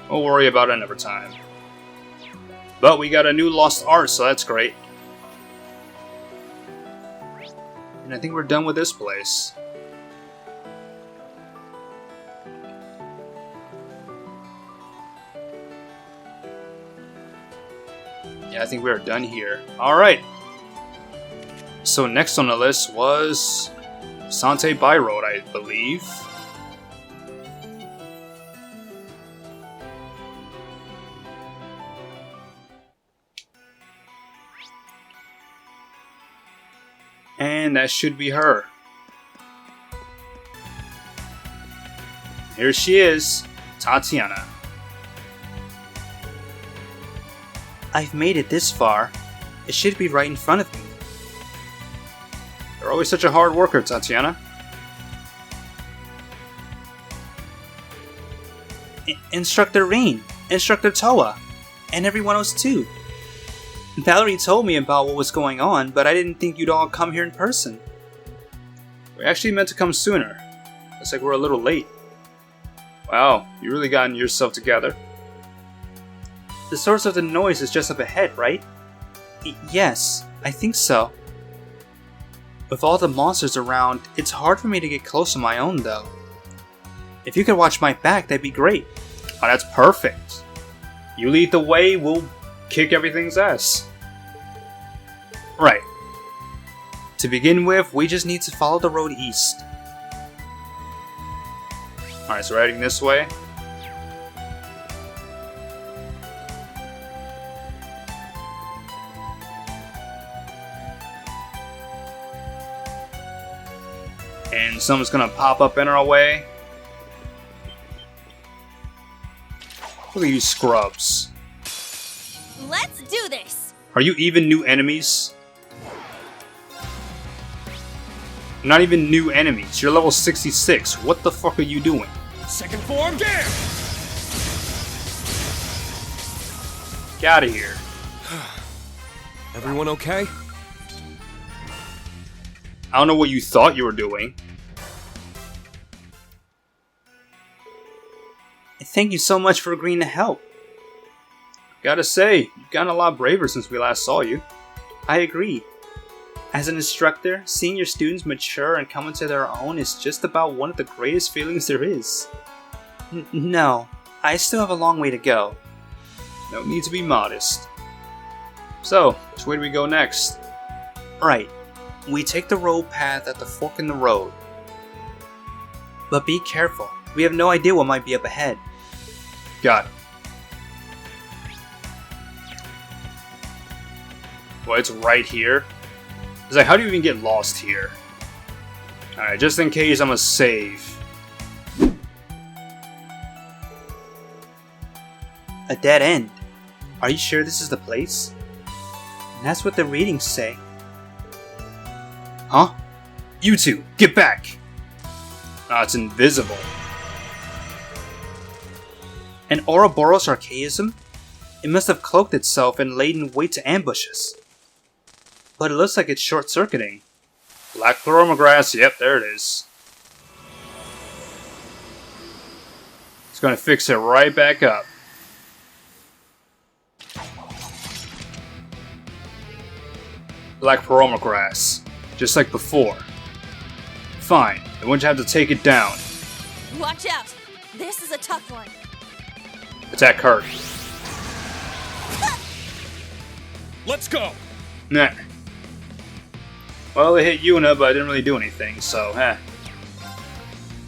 S1: We'll worry about it another time. But we got a new Lost Art, so that's great. And I think we're done with this place. Yeah, I think we are done here. Alright. So next on the list was Sante Byroad, I believe. And that should be her. Here she is, Tatiana.
S2: I've made it this far. It should be right in front of me.
S1: You're always such a hard worker, Tatiana.
S2: Instructor Rain, Instructor Toa, and everyone else too. Valerie told me about what was going on, but I didn't think you'd all come here in person.
S1: We actually meant to come sooner. Looks like we're a little late. Wow, you really gotten yourself together.
S2: The source of the noise is just up ahead, right? Yes, I think so. With all the monsters around, it's hard for me to get close on my own though. If you could watch my back, that'd be great.
S1: Oh, that's perfect. You lead the way, we'll kick everything's ass. Right.
S2: To begin with, we just need to follow the road east.
S1: Alright, so we're heading this way. And something's gonna pop up in our way. Look at you scrubs.
S6: Let's do this!
S1: Are you even new enemies? Not even new enemies. You're level 66. What the fuck are you doing?
S4: Second form, get!
S1: Get out of here.
S7: Everyone okay?
S1: I don't know what you thought you were doing.
S2: Thank you so much for agreeing to help.
S1: Gotta say, you've gotten a lot braver since we last saw you.
S2: I agree. As an instructor, seeing your students mature and come into their own is just about one of the greatest feelings there is. No, I still have a long way to go.
S1: No need to be modest. So, which way do we go next?
S2: Right. We take the road path at the fork in the road. But be careful. We have no idea what might be up ahead.
S1: Got it. Well, it's right here. It's like, how do you even get lost here? Alright, just in case, I'm gonna save.
S2: A dead end. Are you sure this is the place? And that's what the readings say.
S1: Huh? You two, get back! Ah, it's invisible.
S2: An Ouroboros archaism? It must have cloaked itself and laid in wait to ambush us. But it looks like it's short-circuiting.
S1: Black Chloromograss, yep, there it is. It's gonna fix it right back up. Black Chloromograss, just like before. Fine, then won't you have to take it down?
S6: Watch out! This is a tough one.
S1: Attack her.
S4: Let's go.
S1: Nah. Well, it hit Yuna, but I didn't really do anything, so,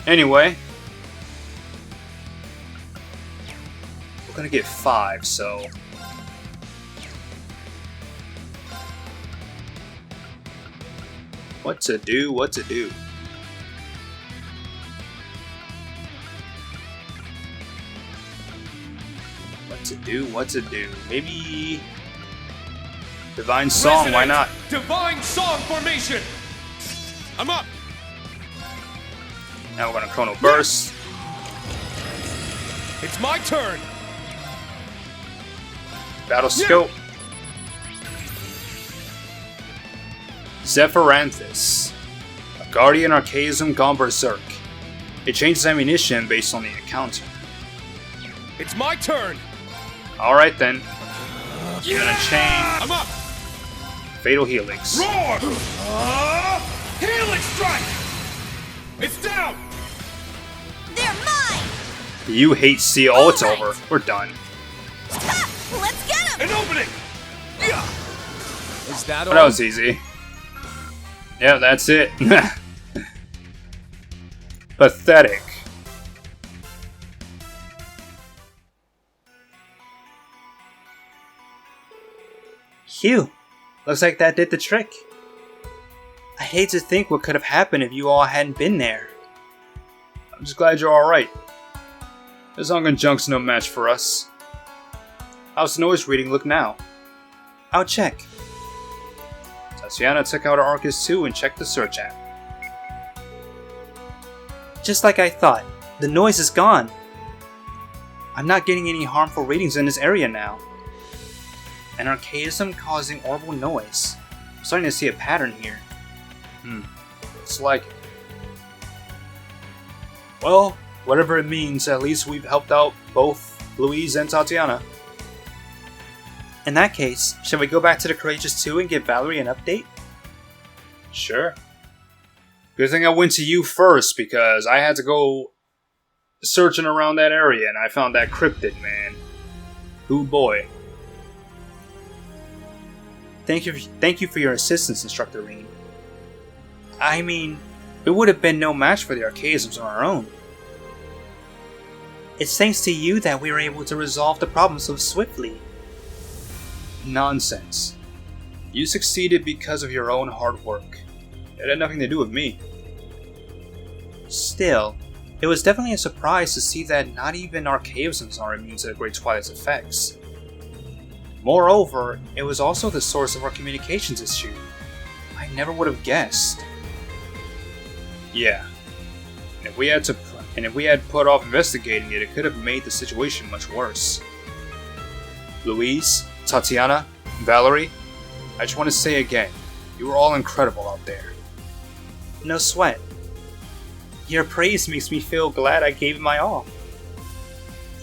S1: Anyway. We're gonna get 5, so... What to do, what to do. What to do, what to do. Maybe... Divine Song,
S4: Resonate.
S1: why not?
S4: Divine Song formation. I'm up.
S1: Now we're gonna Chrono Burst.
S4: It's my turn.
S1: Battle Scope. Zephyranthus. A Guardian Archaism gone berserk. It changes ammunition based on the encounter.
S4: It's my turn.
S1: Alright then. You're gonna chain
S4: I'm up.
S1: Fatal Helix.
S4: Roar. Helix strike. It's down.
S6: They're mine!
S1: You hate Seal. Oh, it's
S6: Alright.
S1: over. We're done.
S6: Ha! Let's get him!
S4: An opening. Yeah.
S7: Is that
S1: But
S7: all?
S1: that was easy. Yeah, that's it. Pathetic.
S2: Phew. Looks like that did the trick. I hate to think what could have happened if you all hadn't been there.
S1: I'm just glad you're alright. This Hunkin Junk's no match for us. How's the noise reading look now?
S2: I'll check.
S1: Tatiana took out our Arcus 2 and checked the search app.
S2: Just like I thought, the noise is gone. I'm not getting any harmful readings in this area now. An archaism causing audible noise. I'm starting to see a pattern here.
S1: It's like it. Well, whatever it means, at least we've helped out both Louise and Tatiana.
S2: In that case, shall we go back to the Courageous 2 and give Valerie an update?
S1: Sure. Good thing I went to you first, because I had to go searching around that area and I found that cryptid, man. Ooh boy.
S2: Thank you for your assistance, Instructor Reen. I mean, we would have been no match for the archaisms on our own. It's thanks to you that we were able to resolve the problem so swiftly.
S1: Nonsense. You succeeded because of your own hard work. It had nothing to do with me.
S2: Still, it was definitely a surprise to see that not even archaisms are immune to the Great Twilight's effects. Moreover, it was also the source of our communications issue. I never would have guessed.
S1: Yeah. And if we had put off investigating it, it could have made the situation much worse. Louise, Tatiana, Valerie, I just want to say again, you were all incredible out there.
S2: No sweat. Your praise makes me feel glad I gave it my all.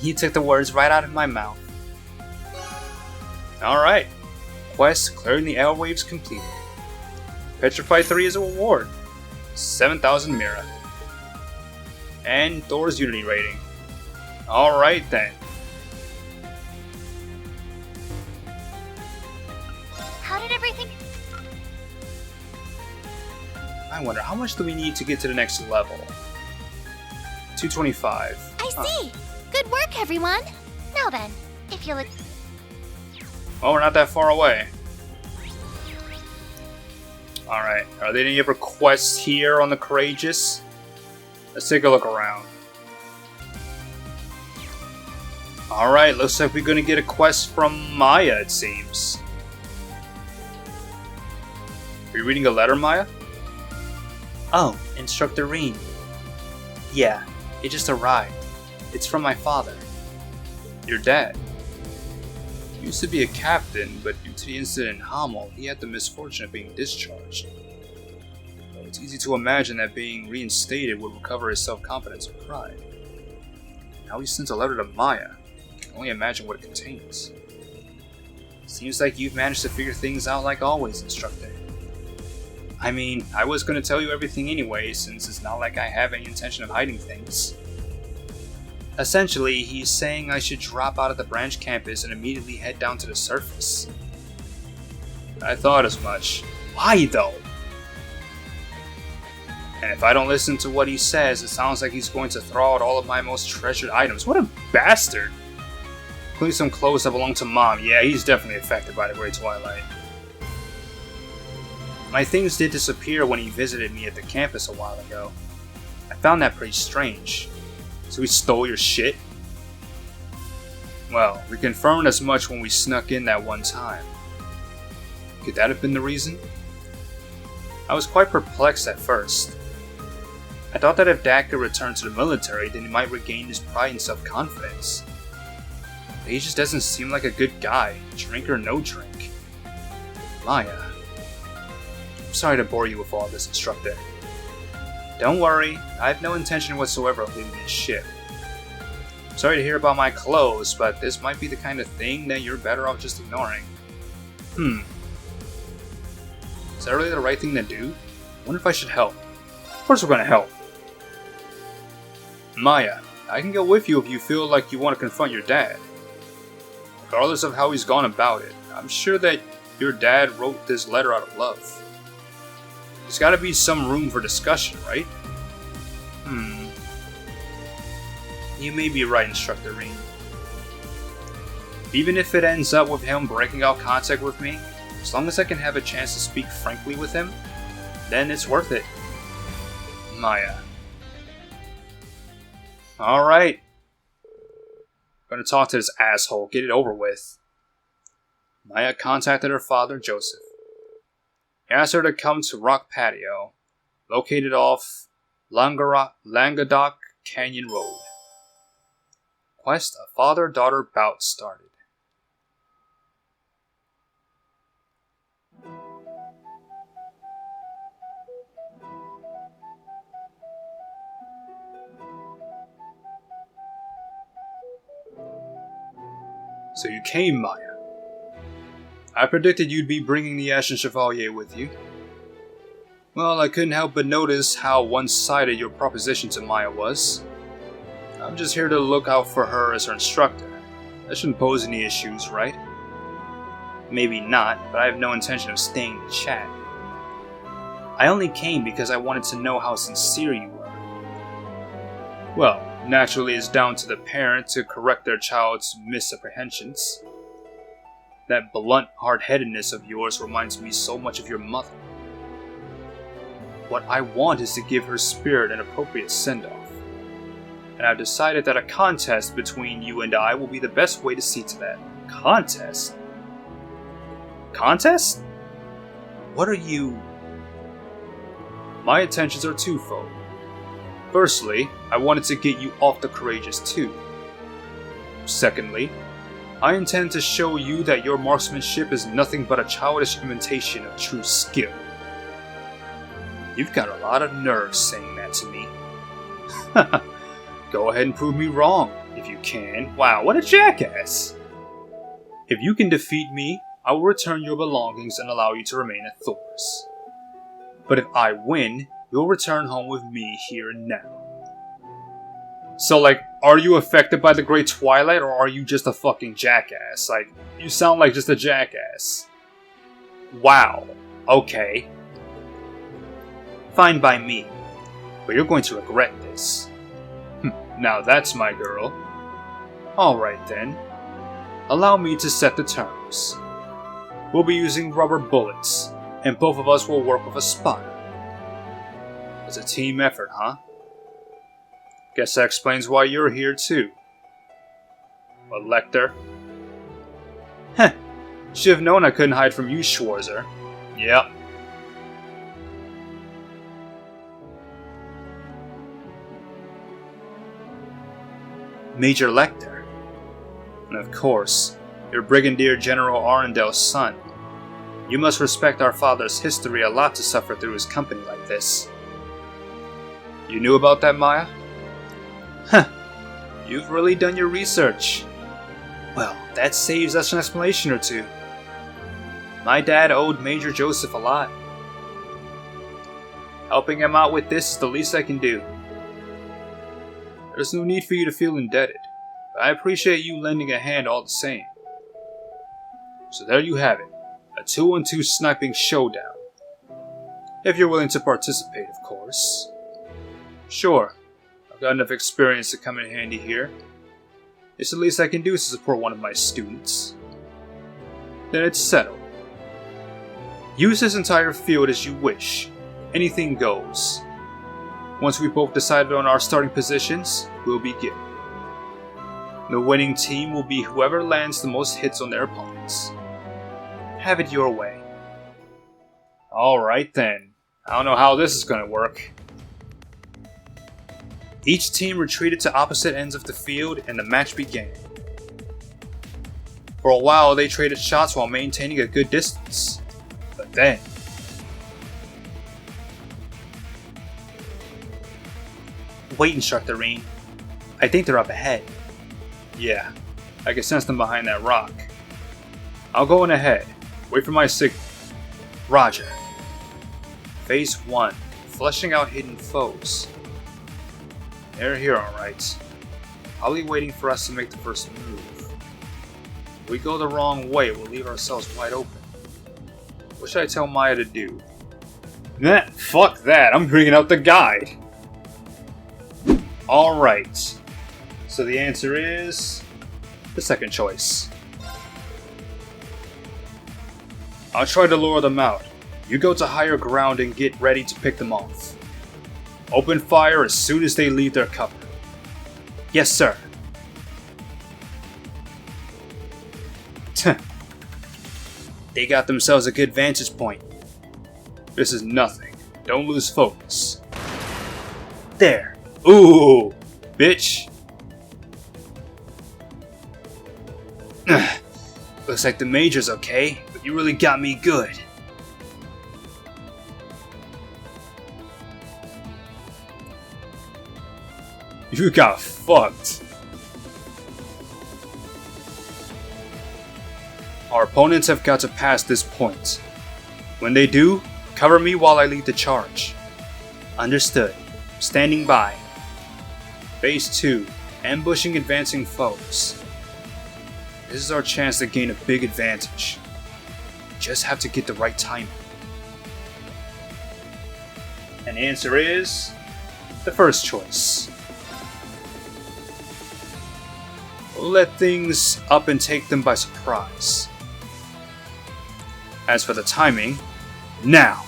S2: You took the words right out of my mouth.
S1: Alright. Quest clearing the airwaves completed. Petrify 3 is a reward. 7,000 Mira. And Thor's Unity rating. Alright then.
S3: How did everything...
S1: I wonder, how much do we need to get to the next level? 225.
S3: I see! Good work, everyone! Now then, if you'll...
S1: Oh, we're not that far away. Alright, are there any other quests here on the Courageous? Let's take a look around. Alright, looks like we're gonna get a quest from Maya, it seems. Are you reading a letter, Maya?
S2: Oh, Instructor Reen. Yeah, it just arrived. It's from my father.
S1: Your dad. He used to be a captain, but due to the incident in Hamel, he had the misfortune of being discharged. Though it's easy to imagine that being reinstated would recover his self-confidence and pride. Now he sends a letter to Maya. I can only imagine what it contains.
S2: Seems like you've managed to figure things out like always, Instructor. I mean, I was going to tell you everything anyway, since it's not like I have any intention of hiding things. Essentially, he's saying I should drop out of the branch campus and immediately head down to the surface.
S1: I thought as much.
S2: Why, though?
S1: And if I don't listen to what he says, it sounds like he's going to throw out all of my most treasured items. What a bastard! Including some clothes that belong to Mom. Yeah, he's definitely affected by the Great Twilight.
S2: My things did disappear when he visited me at the campus a while ago. I found that pretty strange.
S1: So he stole your shit? Well, we confirmed as much when we snuck in that one time. Could that have been the reason?
S2: I was quite perplexed at first. I thought that if Dad could return to the military, then he might regain his pride and self-confidence. But he just doesn't seem like a good guy, drink or no drink.
S1: Maya. I'm sorry to bore you with all this, Instructor.
S2: Don't worry, I have no intention whatsoever of leaving this ship.
S1: Sorry to hear about my clothes, but this might be the kind of thing that you're better off just ignoring.
S2: Is that really the right thing to do?
S1: I wonder if I should help. Of course we're gonna help. Maya, I can go with you if you feel like you want to confront your dad. Regardless of how he's gone about it, I'm sure that your dad wrote this letter out of love. There's gotta be some room for discussion, right?
S2: You may be right, Instructor Reen.
S1: Even if it ends up with him breaking out contact with me, as long as I can have a chance to speak frankly with him, then it's worth it. Maya. Alright. Gonna talk to this asshole, get it over with. Maya contacted her father, Joseph. He asked her to come to Rock Patio, located off Languedoc Canyon Road. Quest: a father-daughter bout started. So you came, Maya. I predicted you'd be bringing the Ashen Chevalier with you. Well, I couldn't help but notice how one-sided your proposition to Maya was. I'm just here to look out for her as her instructor. That shouldn't pose any issues, right?
S2: Maybe not, but I have no intention of staying to chat. I only came because I wanted to know how sincere you were.
S1: Well, naturally it's down to the parent to correct their child's misapprehensions. That blunt hard-headedness of yours reminds me so much of your mother. What I want is to give her spirit an appropriate send-off. And I've decided that a contest between you and I will be the best way to see to that.
S2: Contest?
S1: Contest?
S2: What are you...
S1: My intentions are twofold. Firstly, I wanted to get you off the Courageous too. Secondly, I intend to show you that your marksmanship is nothing but a childish imitation of true skill. You've got a lot of nerve saying that to me. Go ahead and prove me wrong, if you can. Wow, what a jackass! If you can defeat me, I will return your belongings and allow you to remain at Thor's. But if I win, you'll return home with me here and now. So, like, are you affected by the Great Twilight, or are you just a fucking jackass? Like, you sound like just a jackass. Wow. Okay.
S2: Fine by me,
S1: but you're going to regret this. Now that's my girl. Alright then. Allow me to set the terms. We'll be using rubber bullets, and both of us will work with a spotter. It's a team effort, huh? Guess that explains why you're here too. But Lecter? Heh, should have known I couldn't hide from you, Schwarzer. Yep. Major Lecter. And of course, you're Brigadier General Arundel's son. You must respect our father's history a lot to suffer through his company like this. You knew about that, Maya? Huh. You've really done your research. Well, that saves us an explanation or two. My dad owed Major Joseph a lot. Helping him out with this is the least I can do. There's no need for you to feel indebted, but I appreciate you lending a hand all the same. So there you have it, a 2-on-2 sniping showdown. If you're willing to participate, of course. Sure, I've got enough experience to come in handy here. It's the least I can do to support one of my students. Then it's settled. Use this entire field as you wish. Anything goes. Once we both decided on our starting positions, we'll begin. The winning team will be whoever lands the most hits on their opponents. Have it your way. Alright then. I don't know how this is gonna work. Each team retreated to opposite ends of the field and the match began. For a while they traded shots while maintaining a good distance. But then...
S2: Wait, Instructor Reen. I think they're up ahead.
S1: Yeah, I can sense them behind that rock. I'll go in ahead. Wait for my signal.
S2: Roger.
S1: Phase 1. Fleshing out hidden foes. They're here alright. Probably waiting for us to make the first move. If we go the wrong way, we'll leave ourselves wide open. What should I tell Maya to do? Nah, fuck that, I'm bringing out the guide! Alright. So the answer is... the second choice. I'll try to lure them out. You go to higher ground and get ready to pick them off. Open fire as soon as they leave their cover.
S2: Yes, sir.
S1: They got themselves a good vantage point. This is nothing. Don't lose focus.
S2: There.
S1: Ooh, bitch. Looks like the Major's okay, but you really got me good. You got fucked. Our opponents have got to pass this point. When they do, cover me while I lead the charge.
S2: Understood.
S1: Standing by. Phase 2. Ambushing advancing foes. This is our chance to gain a big advantage. Just have to get the right timing. And the answer is... the first choice. We'll let things up and take them by surprise. As for the timing, now!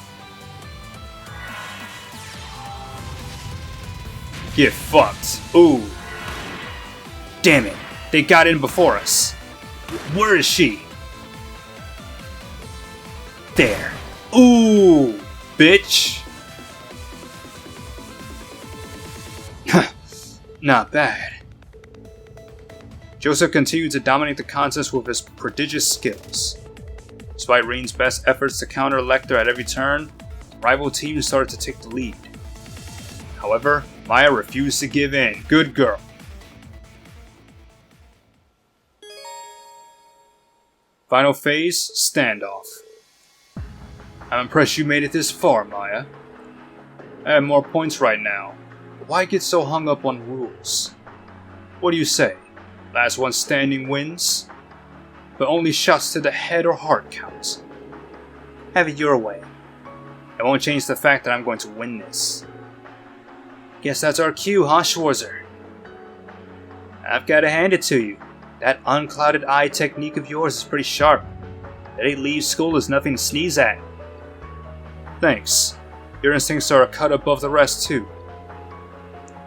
S1: Get fucked. Ooh. Damn it. They got in before us. Where is she? There. Ooh, bitch. Not bad. Joseph continued to dominate the contest with his prodigious skills. Despite Reen's best efforts to counter Lecter at every turn, rival teams started to take the lead. However, Maya refused to give in. Good girl. Final phase, standoff. I'm impressed you made it this far, Maya. I have more points right now. Why get so hung up on rules? What do you say? Last one standing wins? But only shots to the head or heart count.
S2: Have it your way.
S1: It won't change the fact that I'm going to win this.
S2: Guess that's our cue, huh, Schwarzer?
S1: I've got to hand it to you.
S2: That unclouded eye technique of yours is pretty sharp.
S1: That 8 leave school is nothing to sneeze at. Thanks. Your instincts are a cut above the rest, too.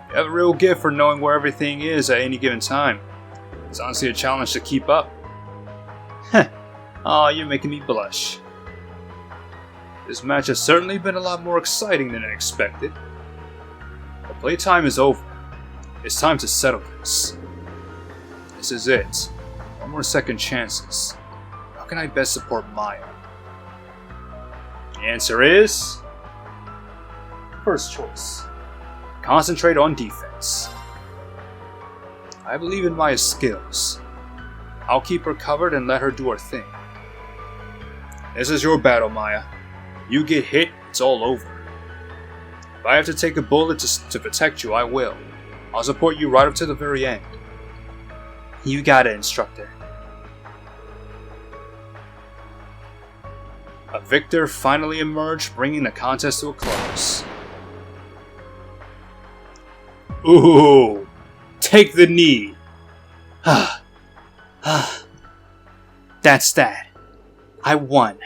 S1: You have a real gift for knowing where everything is at any given time. It's honestly a challenge to keep up. Heh. Aw, you're making me blush. This match has certainly been a lot more exciting than I expected. The playtime is over. It's time to settle this. This is it. No more second chances. How can I best support Maya? The answer is... first choice. Concentrate on defense. I believe in Maya's skills. I'll keep her covered and let her do her thing. This is your battle, Maya. You get hit, it's all over. If I have to take a bullet to protect you, I will. I'll support you right up to the very end.
S2: You got it, instructor.
S1: A victor finally emerged, bringing the contest to a close. Ooh! Take the knee!
S2: That's that. I won.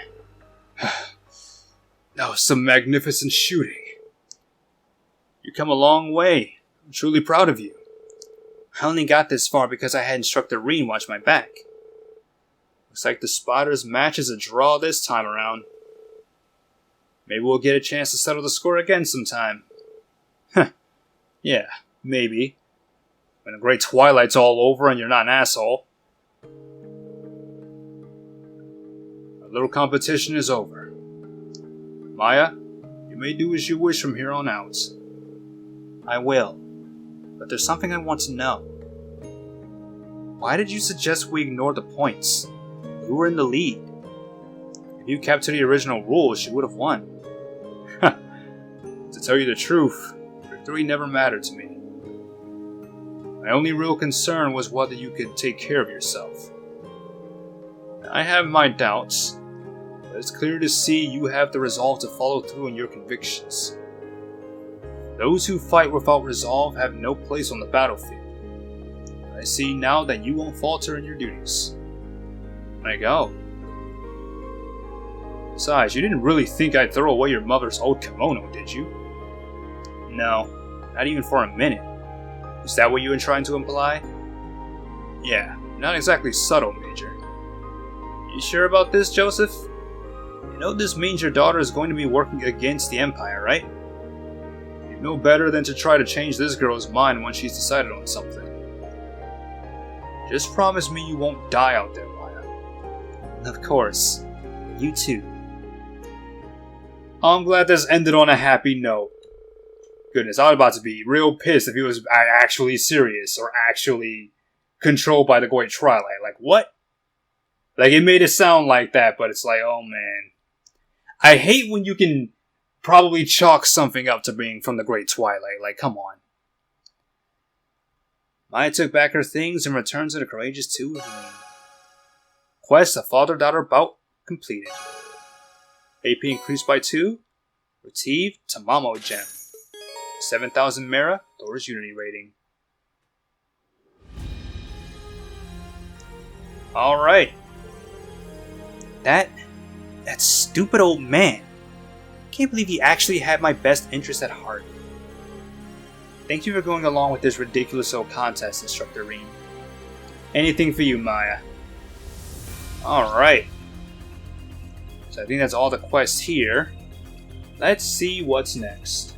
S1: That was some magnificent shooting. You come a long way. I'm truly proud of you.
S2: I only got this far because I had Instructor Reen watch my back.
S1: Looks like the Spiders' match is a draw this time around. Maybe we'll get a chance to settle the score again sometime. Huh. Yeah, maybe. When the Great Twilight's all over and you're not an asshole. Our little competition is over. Maya, you may do as you wish from here on out.
S2: I will. But there's something I want to know. Why did you suggest we ignore the points? You were in the lead.
S1: If you kept to the original rules, you would have won. To tell you the truth, victory never mattered to me. My only real concern was whether you could take care of yourself. I have my doubts, but it's clear to see you have the resolve to follow through on your convictions. Those who fight without resolve have no place on the battlefield. I see now that you won't falter in your duties. I go. Besides, you didn't really think I'd throw away your mother's old kimono, did you?
S2: No, not even for a minute.
S1: Is that what you were trying to imply? Yeah, not exactly subtle, Major. You sure about this, Joseph? You know this means your daughter is going to be working against the Empire, right? You know better than to try to change this girl's mind once she's decided on something. Just promise me you won't die out there, Maya.
S2: Of course. You too.
S1: I'm glad this ended on a happy note. Goodness, I was about to be real pissed if he was actually serious or actually controlled by the Great Twilight. Like, what? Like, it made it sound like that, but it's like, oh man. I hate when you can probably chalk something up to being from the Great Twilight. Like, come on.
S2: Maya took back her things and returned to the courageous two of Reen.
S1: Quest, a father-daughter bout completed. AP increased by 2. Retrieved Tamamo Gem. 7,000 Mera, Thor's Unity rating.
S2: Alright. That stupid old man. Can't believe he actually had my best interest at heart. Thank you for going along with this ridiculous old contest, Instructor Reen.
S1: Anything for you, Maya.
S2: Alright.
S1: So I think that's all the quests here. Let's see what's next.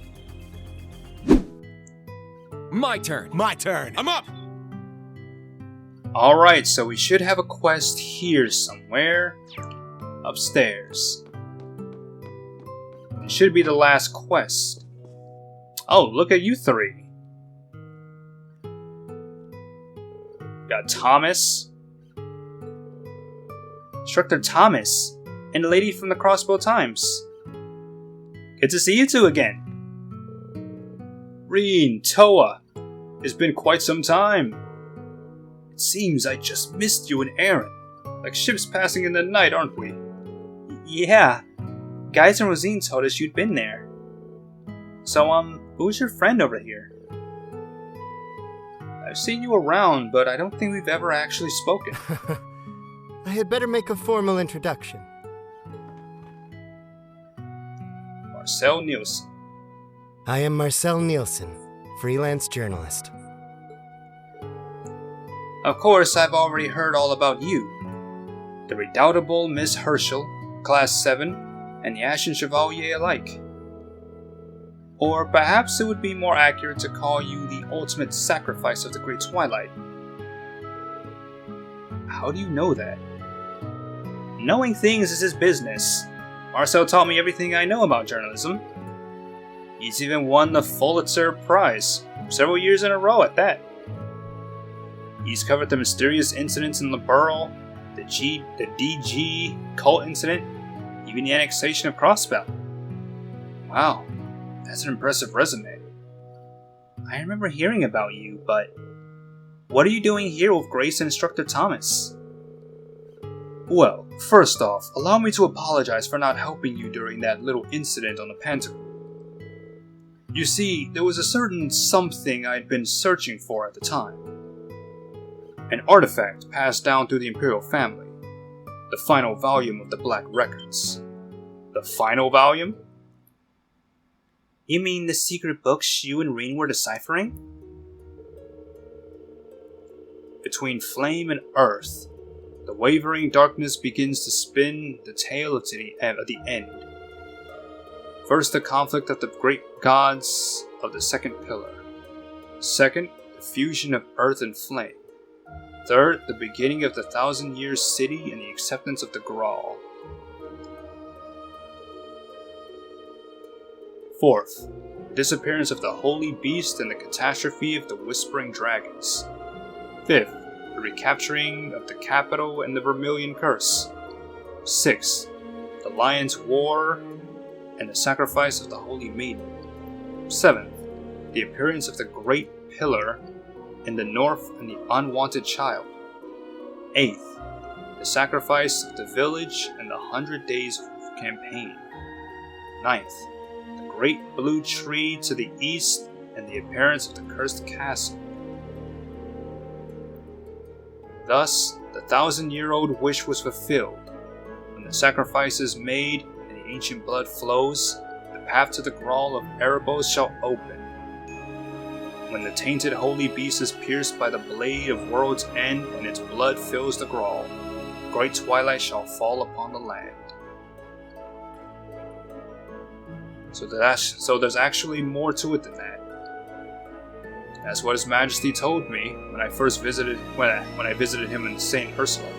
S7: My turn.
S5: My turn.
S4: I'm up!
S1: Alright, so we should have a quest here somewhere. Upstairs. It should be the last quest. Oh, look at you three. Got Thomas.
S2: Instructor Thomas. And the lady from the Crossbow Times. Good to see you two again.
S1: Reen, Toa. It's been quite some time. It seems I just missed you and Aaron. Like ships passing in the night, aren't we?
S2: Yeah. Guys and Rosine told us you'd been there. So, who's your friend over here?
S1: I've seen you around, but I don't think we've ever actually spoken.
S8: I had better make a formal introduction.
S1: Marcel Nielsen.
S8: I am Marcel Nielsen, freelance journalist.
S1: Of course, I've already heard all about you. The redoubtable Miss Herschel, Class 7, and the Ashen Chevalier alike. Or perhaps it would be more accurate to call you the ultimate sacrifice of the Great Twilight. How do you know that? Knowing things is his business. Marcel taught me everything I know about journalism. He's even won the Pulitzer Prize, several years in a row at that. He's covered the mysterious incidents in Liberl, the DG cult incident, even the annexation of Crossbell. Wow, that's an impressive resume. I remember hearing about you, but what are you doing here with Grace and Instructor Thomas? Well, first off, allow me to apologize for not helping you during that little incident on the Panther. You see, there was a certain something I'd been searching for at the time. An artifact passed down through the Imperial family. The final volume of the Black Records. The final volume?
S2: You mean the secret books you and Reen were deciphering?
S1: Between flame and earth, the wavering darkness begins to spin the tale of the end. First, the conflict of the great gods of the second pillar. Second, the fusion of earth and flame. Third, the beginning of the 1,000-year city and the acceptance of the Graal. Fourth, the disappearance of the Holy Beast and the catastrophe of the Whispering Dragons. Fifth, the recapturing of the capital and the Vermilion Curse. Sixth, the Lion's War and the sacrifice of the Holy Maiden. Seventh, the appearance of the Great Pillar in the north and the Unwanted Child. Eighth, the sacrifice of the village and the 100 Days campaign. Ninth, the Great Blue Tree to the east and the appearance of the Cursed Castle. Thus, the 1,000-year-old wish was fulfilled. When the sacrifice is made and the ancient blood flows, the path to the Graal of Erebos shall open. When the tainted holy beast is pierced by the blade of World's End and its blood fills the Graal, great twilight shall fall upon the land. So there's actually more to it than that. That's what His Majesty told me when I visited him in St. Ursula.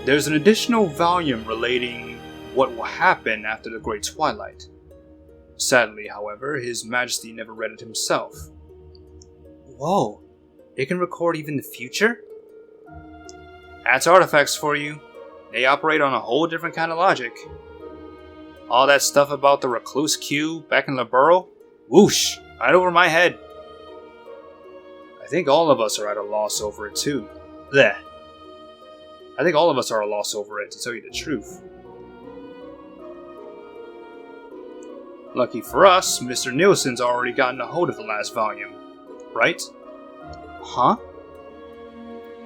S1: There's an additional volume relating what will happen after the Great Twilight. Sadly, however, His Majesty never read it himself.
S2: Whoa, it can record even the future?
S1: That's artifacts for you. They operate on a whole different kind of logic. All that stuff about the Recluse Cube back in Liberl? Whoosh! Right over my head. I think all of us are at a loss over it too. Blech. I think all of us are at a loss over it, to tell you the truth. Lucky for us, Mr. Nielsen's already gotten a hold of the last volume. Right?
S2: Huh?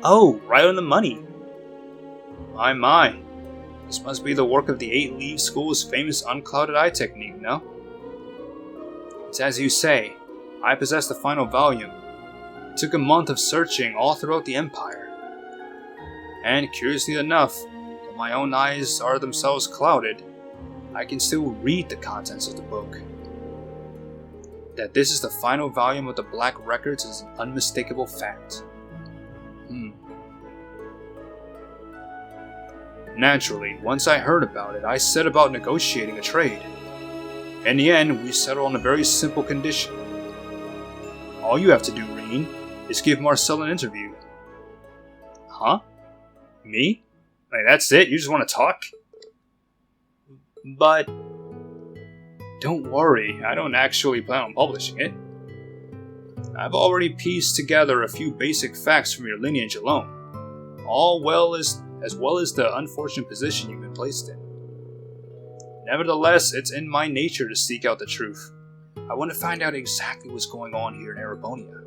S2: Oh, right on the money.
S1: My. This must be the work of the 8 League School's famous unclouded eye technique, no? It's as you say. I possess the final volume. It took a month of searching all throughout the Empire. And curiously enough, though my own eyes are themselves clouded, I can still read the contents of the book. That this is the final volume of the Black Records is an unmistakable fact. Naturally, once I heard about it, I set about negotiating a trade. In the end, we settled on a very simple condition. All you have to do, Reen, is give Marcel an interview. Huh? Me? Like, that's it? You just want to talk? But don't worry, I don't actually plan on publishing it. I've already pieced together a few basic facts from your lineage alone, as well as the unfortunate position you've been placed in. Nevertheless, it's in my nature to seek out the truth. I want to find out exactly what's going on here in Erebonia.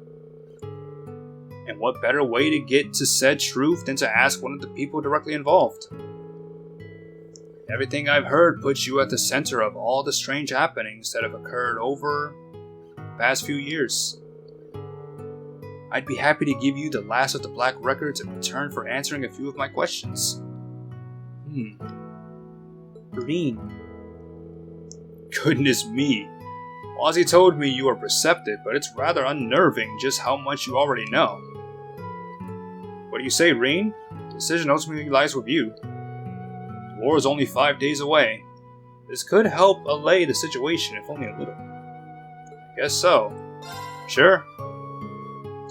S1: And what better way to get to said truth than to ask one of the people directly involved? Everything I've heard puts you at the center of all the strange happenings that have occurred over the past few years. I'd be happy to give you the last of the Black Records in return for answering a few of my questions.
S2: Green.
S1: Goodness me. Ozzy told me you are perceptive, but it's rather unnerving just how much you already know. What do you say, Reen? The decision ultimately lies with you. The war is only 5 days away. This could help allay the situation, if only a little. I guess so. Sure.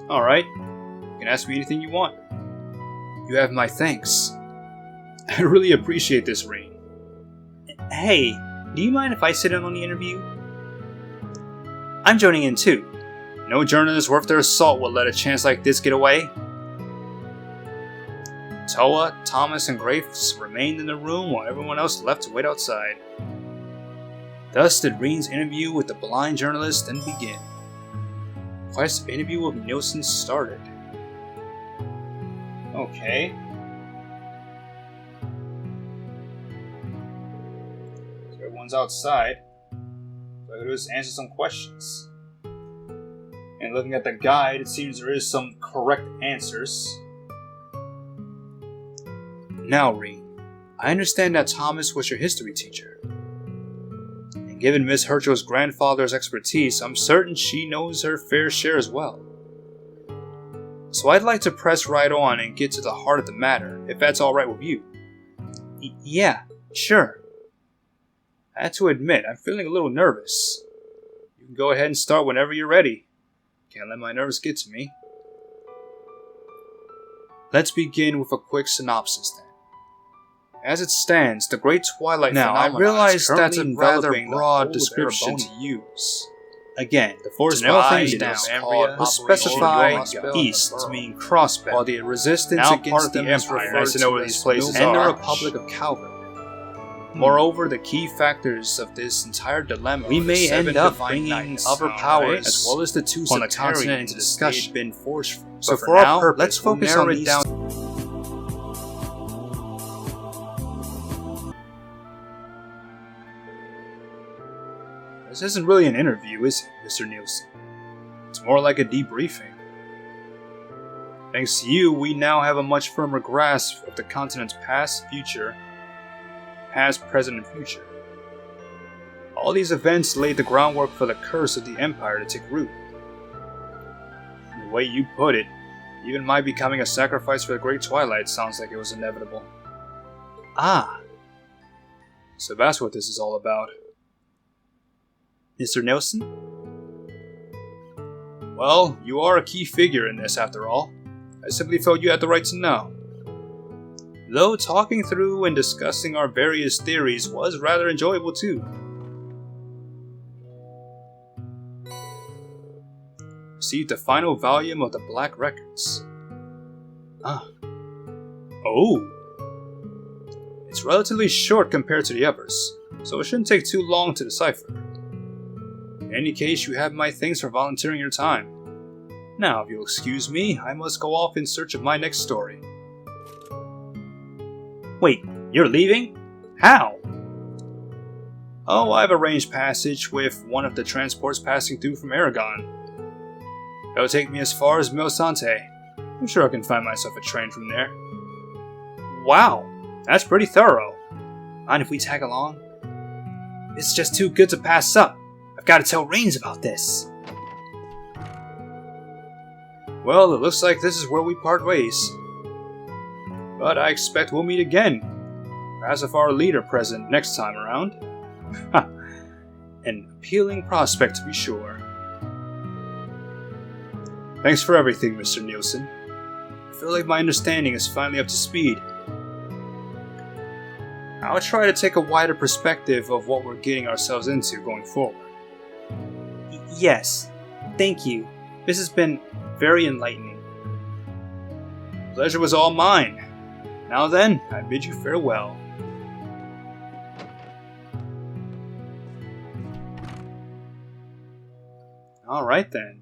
S1: Alright. You can ask me anything you want. You have my thanks. I really appreciate this, Reen.
S2: Hey, do you mind if I sit in on the interview? I'm joining in too.
S1: No journalist worth their salt will let a chance like this get away. Toa, Thomas, and Graves remained in the room while everyone else left to wait outside. Thus did Reen's interview with the blind journalist then begin. Quest interview with Nielsen started. Okay. So everyone's outside. So I gotta do is answer some questions. And looking at the guide, it seems there is some correct answers. Now, Reen, I understand that Thomas was your history teacher. And given Miss Herschel's grandfather's expertise, I'm certain she knows her fair share as well. So I'd like to press right on and get to the heart of the matter, if that's alright with you.
S2: Yeah, sure.
S1: I have to admit, I'm feeling a little nervous. You can go ahead and start whenever you're ready. Can't let my nerves get to me. Let's begin with a quick synopsis then. As it stands, the Great Twilight phenomenon
S2: I realize that's a rather
S1: broad description to use.
S2: Again,
S1: The force
S2: to nail
S1: behind
S2: things
S1: it
S2: down,
S1: is
S2: Ambria
S1: called
S2: was
S1: specified
S2: specified
S1: east to mean crossbow, while the resistance
S2: now
S1: against
S2: part of
S1: the
S2: them is
S1: Empire
S2: referred
S1: nice to know
S2: to
S1: where
S2: as
S1: these places
S2: and the
S1: are,
S2: Republic
S1: of Calvert. Moreover, the key factors of this entire dilemma
S2: We
S1: are the
S2: may
S1: seven
S2: end up
S1: divine
S2: bringing
S1: knights,
S2: other powers
S1: as well as the two
S2: on the
S1: Septarians
S2: continent into discussion.
S1: been forceful.
S2: So
S1: But
S2: for
S1: for
S2: our
S1: now,
S2: purpose,
S1: let's
S2: we'll
S1: focus
S2: narrow
S1: on
S2: it
S1: these
S2: down.
S1: This isn't really an interview, is it, Mr. Nielsen? It's more like a debriefing. Thanks to you, we now have a much firmer grasp of the continent's past, present, and future. All these events laid the groundwork for the curse of the Empire to take root. And the way you put it, even my becoming a sacrifice for the Great Twilight sounds like it was inevitable.
S2: Ah,
S1: So that's what this is all about.
S2: Mr. Nielsen?
S1: Well, you are a key figure in this after all. I simply felt you had the right to know. Though talking through and discussing our various theories was rather enjoyable too. Received the final volume of the Black Records. Oh. It's relatively short compared to the others, so it shouldn't take too long to decipher. In any case, you have my thanks for volunteering your time. Now, if you'll excuse me, I must go off in search of my next story.
S2: Wait, you're leaving? How?
S1: Oh, I've arranged passage with one of the transports passing through from Aragon. It'll take me as far as Milsante. I'm sure I can find myself a train from there.
S2: Wow, that's pretty thorough. Mind if we tag along? It's just too good to pass up. I've got to tell Rains about this.
S1: Well, it looks like this is where we part ways. But I expect we'll meet again. Perhaps with our leader present next time around. An appealing prospect to be sure. Thanks for everything, Mr. Nielsen. I feel like my understanding is finally up to speed. I'll try to take a wider perspective of what we're getting ourselves into going forward.
S2: Yes, thank you. This has been very enlightening.
S1: Pleasure was all mine. Now then, I bid you farewell. Alright then.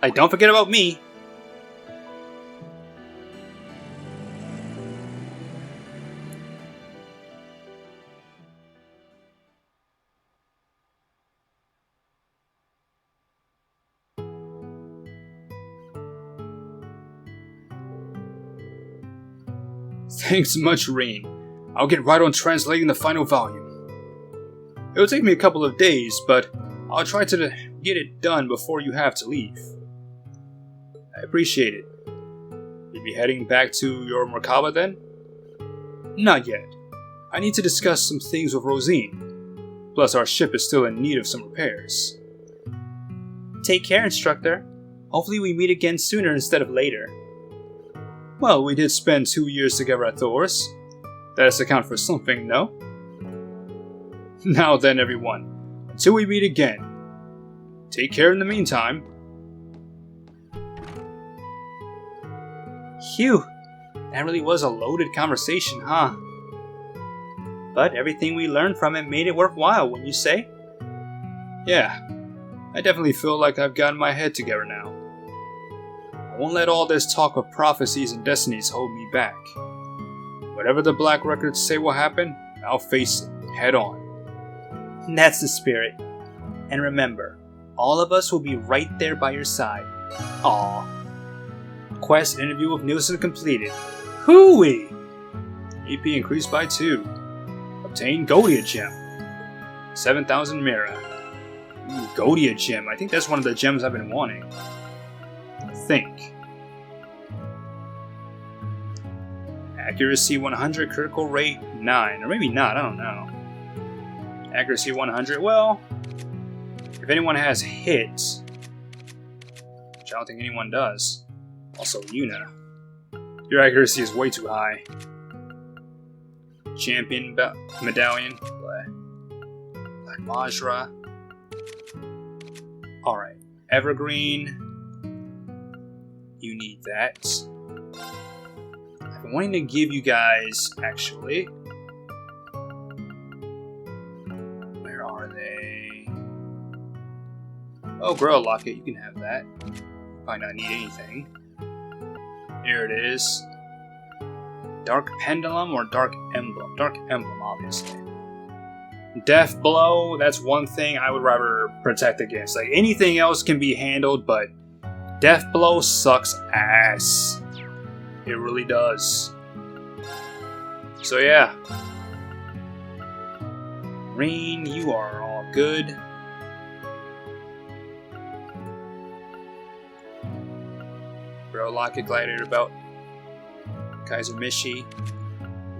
S1: Like, don't forget about me. Thanks much, Rain. I'll get right on translating the final volume. It'll take me a couple of days, but I'll try to get it done before you have to leave. I appreciate it. You'll be heading back to your Merkaba then? Not yet. I need to discuss some things with Rosine. Plus, our ship is still in need of some repairs.
S2: Take care, instructor. Hopefully we meet again sooner instead of later.
S1: Well, we did spend 2 years together at Thor's. That has to count for something, no? Now then, everyone. Until we meet again. Take care in the meantime.
S2: Phew. That really was a loaded conversation, huh? But everything we learned from it made it worthwhile, wouldn't you say?
S1: Yeah. I definitely feel like I've gotten my head together now. I won't let all this talk of prophecies and destinies hold me back. Whatever the Black Records say will happen, I'll face it head on.
S2: That's the spirit. And remember, all of us will be right there by your side.
S1: Aww. Quest interview with Nielsen completed. Hooey! AP increased by 2. Obtain Godia Gem. 7,000 Mira. Ooh, Godia Gem. I think that's one of the gems I've been wanting. Think. Accuracy 100, critical rate 9. Or maybe not, I don't know. Accuracy 100, well, if anyone has hits, which I don't think anyone does. Also, Yuna. Your accuracy is way too high. Champion Medallion. Black Majra. Alright. Evergreen. You need that. I've been wanting to give you guys, actually. Where are they? Oh, Grail Locket, you can have that. Might not need anything. Here it is. Dark Pendulum or Dark Emblem? Dark Emblem, obviously. Death Blow, that's one thing I would rather protect against. Like, anything else can be handled, but Death Blow sucks ass. It really does. So yeah. Rain, you are all good. Bro, Locket, Gladiator Belt. Kaiser Mishi.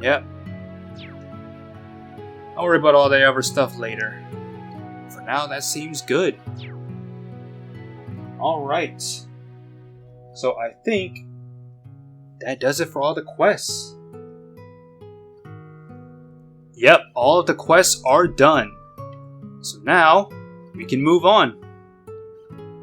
S1: Yep. I'll worry about all the other stuff later. For now, that seems good. Alright. So I think that does it for all the quests. Yep, all of the quests are done. So now, we can move on.